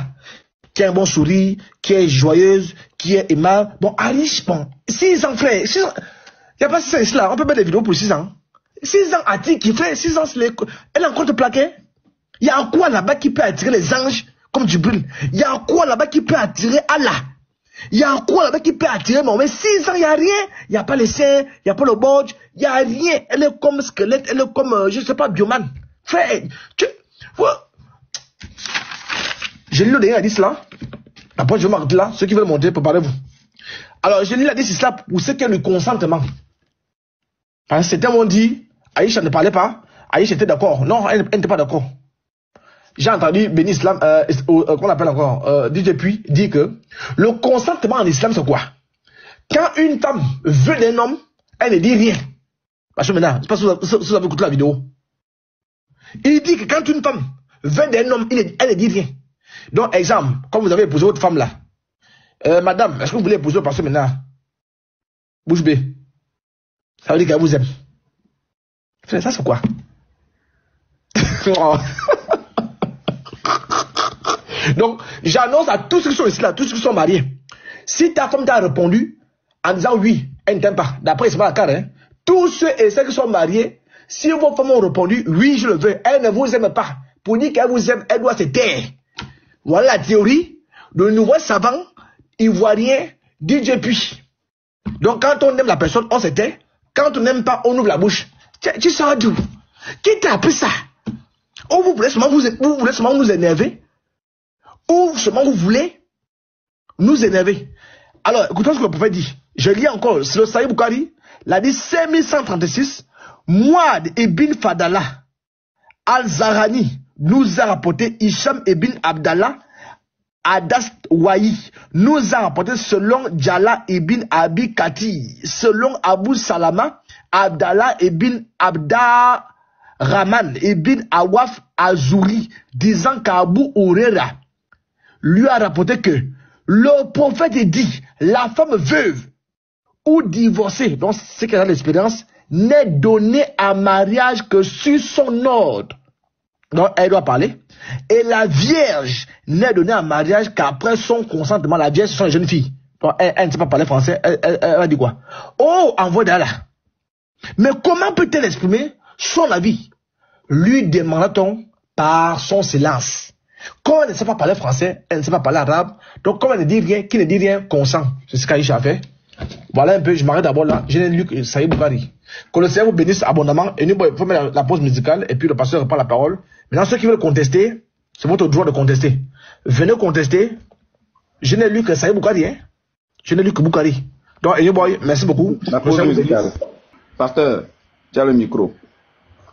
Qui a un bon sourire, qui est joyeuse, qui est aimable. Bon, riche, bon. 6 ans, frère. 6 ans. Il n'y a pas 6 ans ici, là. On peut mettre des vidéos pour 6 ans. 6 ans, Ati, qui fait 6 ans, elle a encore te plaquer. Il y a quoi là-bas qui peut attirer les anges comme du brûle? Il y a quoi là-bas qui peut attirer Allah? Il y a quoi là-bas qui peut attirer mon mais 6 ans, il n'y a rien. Il n'y a pas les seins, il n'y a pas le bodge, il n'y a rien. Elle est comme squelette, elle est comme, je ne sais pas, bioman. Frère, j'ai lu le dernier hadith là. Après, je vais m'arrêter là. Ceux qui veulent monter, préparez-vous. Alors, j'ai lu l'hadith là pour ceux qui ont le consentement. Parce que certains m'ont dit, Aïcha ne parlait pas. Aïcha était d'accord. Non, elle n'était pas d'accord. J'ai entendu Ben Islam, qu'on appelle encore, DJ Puy, dire que le consentement en islam, c'est quoi? Quand une femme veut d'un homme, elle ne dit rien. Parce que maintenant, je ne sais pas si vous avez écouté la vidéo. Il dit que quand une femme veut d'un homme, elle ne dit rien. Donc, exemple, comme vous avez épousé votre femme là, madame, est-ce que vous voulez épouser parce que maintenant, bouche bée, ça veut dire qu'elle vous aime. Ça, c'est quoi? Donc, j'annonce à tous ceux qui sont ici là, tous ceux qui sont mariés. Si ta femme t'a répondu en disant oui, elle ne t'aime pas, d'après c'est pas la carte, hein, tous ceux et celles qui sont mariés, si vos femmes ont répondu oui, je le veux, elle ne vous aime pas. Pour dire qu'elle vous aime, elle doit se taire. Voilà la théorie de nouveau savant ivoirien DJ Puy. Donc, quand on aime la personne, on se tait. Quand on n'aime pas, on ouvre la bouche. Tu sors d'où? Qui t'a appris ça? Ou vous voulez seulement nous énerver? Ou seulement vous voulez nous énerver? Alors, écoutez ce que le prophète dit. Je lis encore, c'est le Sahih Bukhari, l'a dit 5136. Mouad ibn Fadala al-Zarani nous a rapporté Hisham ibn Abdallah Adastwayi nous a rapporté selon Jala ibn Abi Kati, selon Abu Salama, Abdallah ibn Abdarrahman ibn Awaf Azuri, disant qu'Abu Huraira lui a rapporté que le prophète dit, la femme veuve ou divorcée, donc c'est qu'elle a l'expérience, n'est donnée à mariage que sur son ordre. Donc elle doit parler. Et la vierge n'est donnée à mariage qu'après son consentement. La vierge, ce sont les jeunes filles. Donc, elle ne sait pas parler français. Elle a dit quoi? Oh, envoie d'Allah. Mais comment peut-elle exprimer son avis? Lui demanda-t-on par son silence. Comme elle ne sait pas parler français, elle ne sait pas parler arabe. Donc, comme elle ne dit rien, qui ne dit rien, consent. C'est ce qu'Aïcha a fait. Voilà un peu, je m'arrête d'abord là. J'ai lu Sahih Bukhari. Que le Seigneur vous bénisse abondamment. Et nous, il faut mettre la pause musicale. Et puis le pasteur reprend la parole. Maintenant, ceux qui veulent contester, c'est votre droit de contester. Venez contester. Je n'ai lu que Sahih Bukhari. Hein? Je n'ai lu que Bukhari. Donc, Boy, merci beaucoup.
La pause musicale. Pasteur, tu as le micro.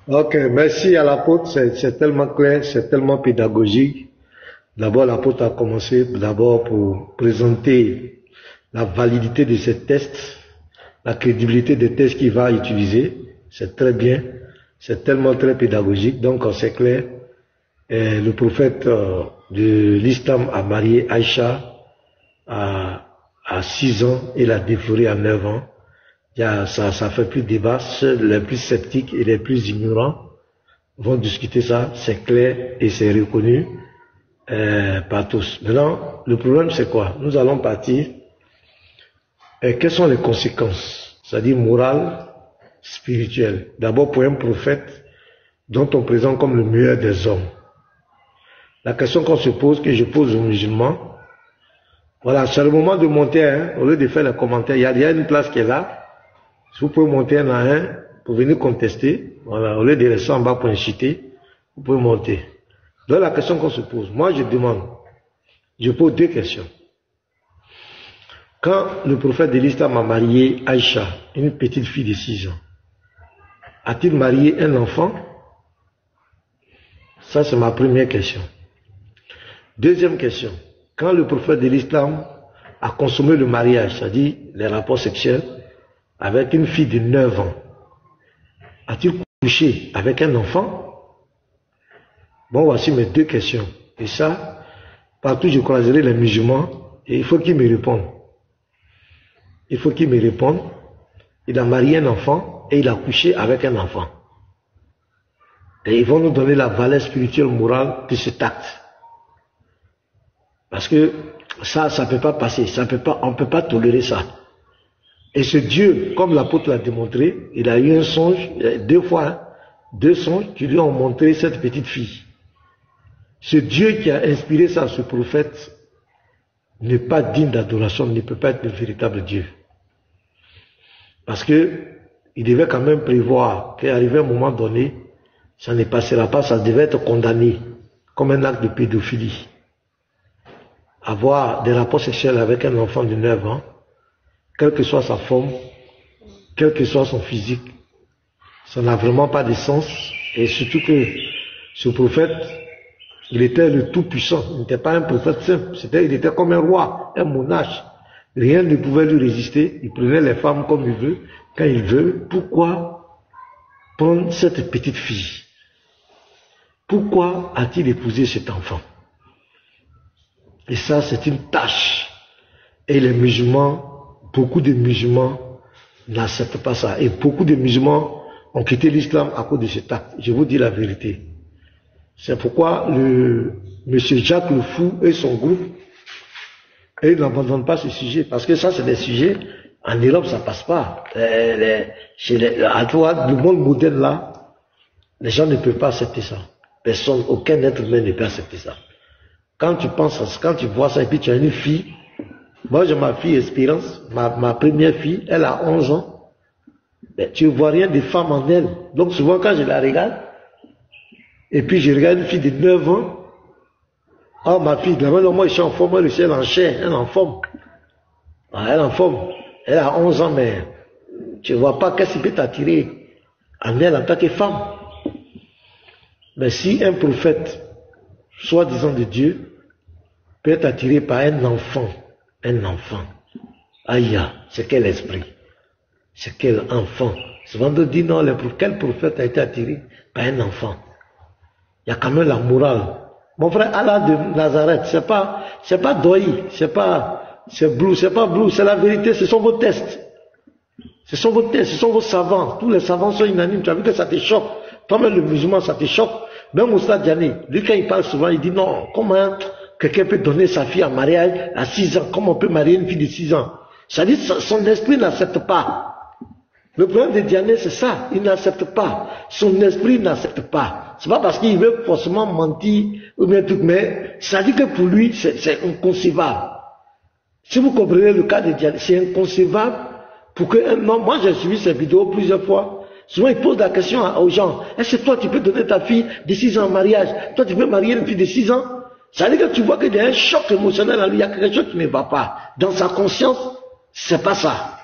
Ok, merci à l'apôtre. C'est tellement clair, c'est tellement pédagogique. D'abord, l'apôtre a commencé d'abord pour présenter la validité de ces tests, la crédibilité des tests qu'il va utiliser. C'est très bien, c'est tellement très pédagogique. Donc c'est clair, le prophète de l'islam a marié Aïcha à 6 ans et l'a déflorée à 9 ans. Ça fait plus de débat. Seuls les plus sceptiques et les plus ignorants vont discuter ça. C'est clair et c'est reconnu par tous. Maintenant, le problème c'est quoi? Nous allons partir. Quelles sont les conséquences, c'est-à-dire morales, spirituelles? D'abord pour un prophète dont on présente comme le meilleur des hommes. La question qu'on se pose, que je pose aux musulmans, voilà, c'est le moment de monter, hein, au lieu de faire les commentaires. Il y a une place qui est là. Si vous pouvez monter un à un pour venir contester, voilà, au lieu de rester en bas pour inciter, vous pouvez monter. Donc la question qu'on se pose, moi je demande, je pose 2 questions. Quand le prophète de l'islam a marié Aïcha, une petite fille de 6 ans, a-t-il marié un enfant? Ça, c'est ma première question. Deuxième question. Quand le prophète de l'islam a consommé le mariage, c'est-à-dire les rapports sexuels, avec une fille de 9 ans, a-t-il couché avec un enfant? Bon, voici mes 2 questions. Et ça, partout je croiserai les musulmans, et il faut qu'ils me répondent. Il faut qu'il me réponde. Il a marié un enfant et il a couché avec un enfant. Et ils vont nous donner la valeur spirituelle, morale de cet acte. Parce que ça ne peut pas passer. On ne peut pas tolérer ça. Et ce Dieu, comme l'apôtre l'a démontré, il a eu un songe, 2 fois, hein, 2 songes qui lui ont montré cette petite fille. Ce Dieu qui a inspiré ça à ce prophète n'est pas digne d'adoration, ne peut pas être le véritable Dieu. Parce que il devait quand même prévoir qu'arrivé un moment donné, ça ne passera pas, ça devait être condamné comme un acte de pédophilie. Avoir des rapports sexuels avec un enfant de 9 ans, quelle que soit sa forme, quel que soit son physique, ça n'a vraiment pas de sens. Et surtout que ce prophète, il était le tout-puissant, il n'était pas un prophète simple, il était comme un roi, un monarque. Rien ne pouvait lui résister, il prenait les femmes comme il veut, quand il veut. Pourquoi prendre cette petite fille? Pourquoi a-t-il épousé cet enfant? Et ça, c'est une tâche. Et les musulmans, beaucoup de musulmans n'acceptent pas ça. Et beaucoup de musulmans ont quitté l'islam à cause de cet acte. Je vous dis la vérité. C'est pourquoi monsieur Jacques le Fou et son groupe, et ils n'abandonnent pas ce sujet, parce que ça c'est des sujets, en Europe ça passe pas. À toi, le monde moderne là, les gens ne peuvent pas accepter ça. Personne, aucun être humain ne peut accepter ça. Quand tu penses à ça, quand tu vois ça, et puis tu as une fille, moi j'ai ma fille Espérance, ma première fille, elle a 11 ans, mais tu ne vois rien de femme en elle. Donc souvent quand je la regarde, et puis je regarde une fille de 9 ans, ah, ma fille, d'abord, moi, je suis en forme, elle est en chair, elle est en forme. Ah, elle est en forme. Elle a 11 ans, mais tu ne vois pas qu'est-ce qui peut t'attirer en elle en tant que femme. Mais si un prophète, soi-disant de Dieu, peut être attiré par un enfant, aïe, c'est quel esprit? C'est quel enfant? Souvent on dit non, quel prophète a été attiré par un enfant? Il y a quand même la morale. Mon frère, Allah de Nazareth, c'est pas Doi, c'est Blue, c'est la vérité, ce sont vos tests. Ce sont vos tests, ce sont vos savants. Tous les savants sont unanimes. Tu as vu que ça te choque. Toi-même, le musulman, ça te choque. Même Moussa Diané, lui, quand il parle souvent, il dit non, comment quelqu'un peut donner sa fille en mariage à 6 ans? Comment on peut marier une fille de 6 ans? Ça dit, son esprit n'accepte pas. Le problème de Diané, c'est ça. Il n'accepte pas. Son esprit n'accepte pas. C'est pas parce qu'il veut forcément mentir ou bien tout, mais ça dit que pour lui, c'est inconcevable. Si vous comprenez le cas de Diallo, c'est inconcevable pour qu'un homme, moi j'ai suivi ces vidéos plusieurs fois, souvent il pose la question aux gens, est-ce que toi tu peux donner ta fille de 6 ans en mariage? Toi tu peux marier une fille de 6 ans? Ça veut dire que tu vois qu'il y a un choc émotionnel en lui, il y a quelque chose qui ne va pas. Dans sa conscience, c'est pas ça.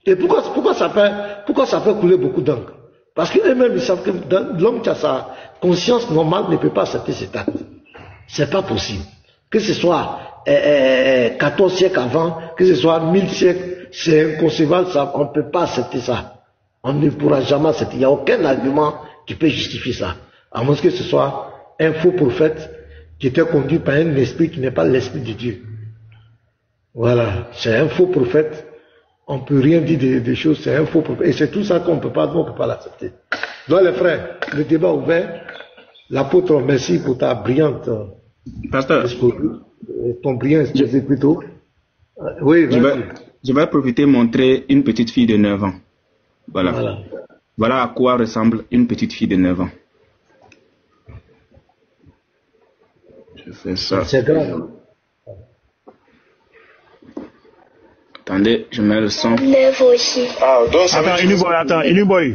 Et pourquoi ça fait couler beaucoup d'encre? Parce qu'eux-mêmes, ils savent que l'homme qui a sa conscience normale ne peut pas accepter cet acte. C'est pas possible. Que ce soit 14 siècles avant, que ce soit 1000 siècles, c'est inconcevable, ça, on ne peut pas accepter ça. On ne pourra jamais accepter. Il n'y a aucun argument qui peut justifier ça. À moins que ce soit un faux prophète qui était conduit par un esprit qui n'est pas l'esprit de Dieu. Voilà, c'est un faux prophète. On ne peut rien dire des choses, c'est un faux prophète. Et c'est tout ça qu'on ne peut pas l'accepter. Donc les frères, le débat ouvert. L'apôtre, merci pour ta brillante
Pasteur,
ton brillant exposé plutôt. Oui,
je vais profiter de montrer une petite fille de 9 ans. Voilà à quoi ressemble une petite fille de 9 ans. Je fais ça.
C'est grave.
Attendez, je mets le son.
Neuf aussi.
Attends, Inuboy.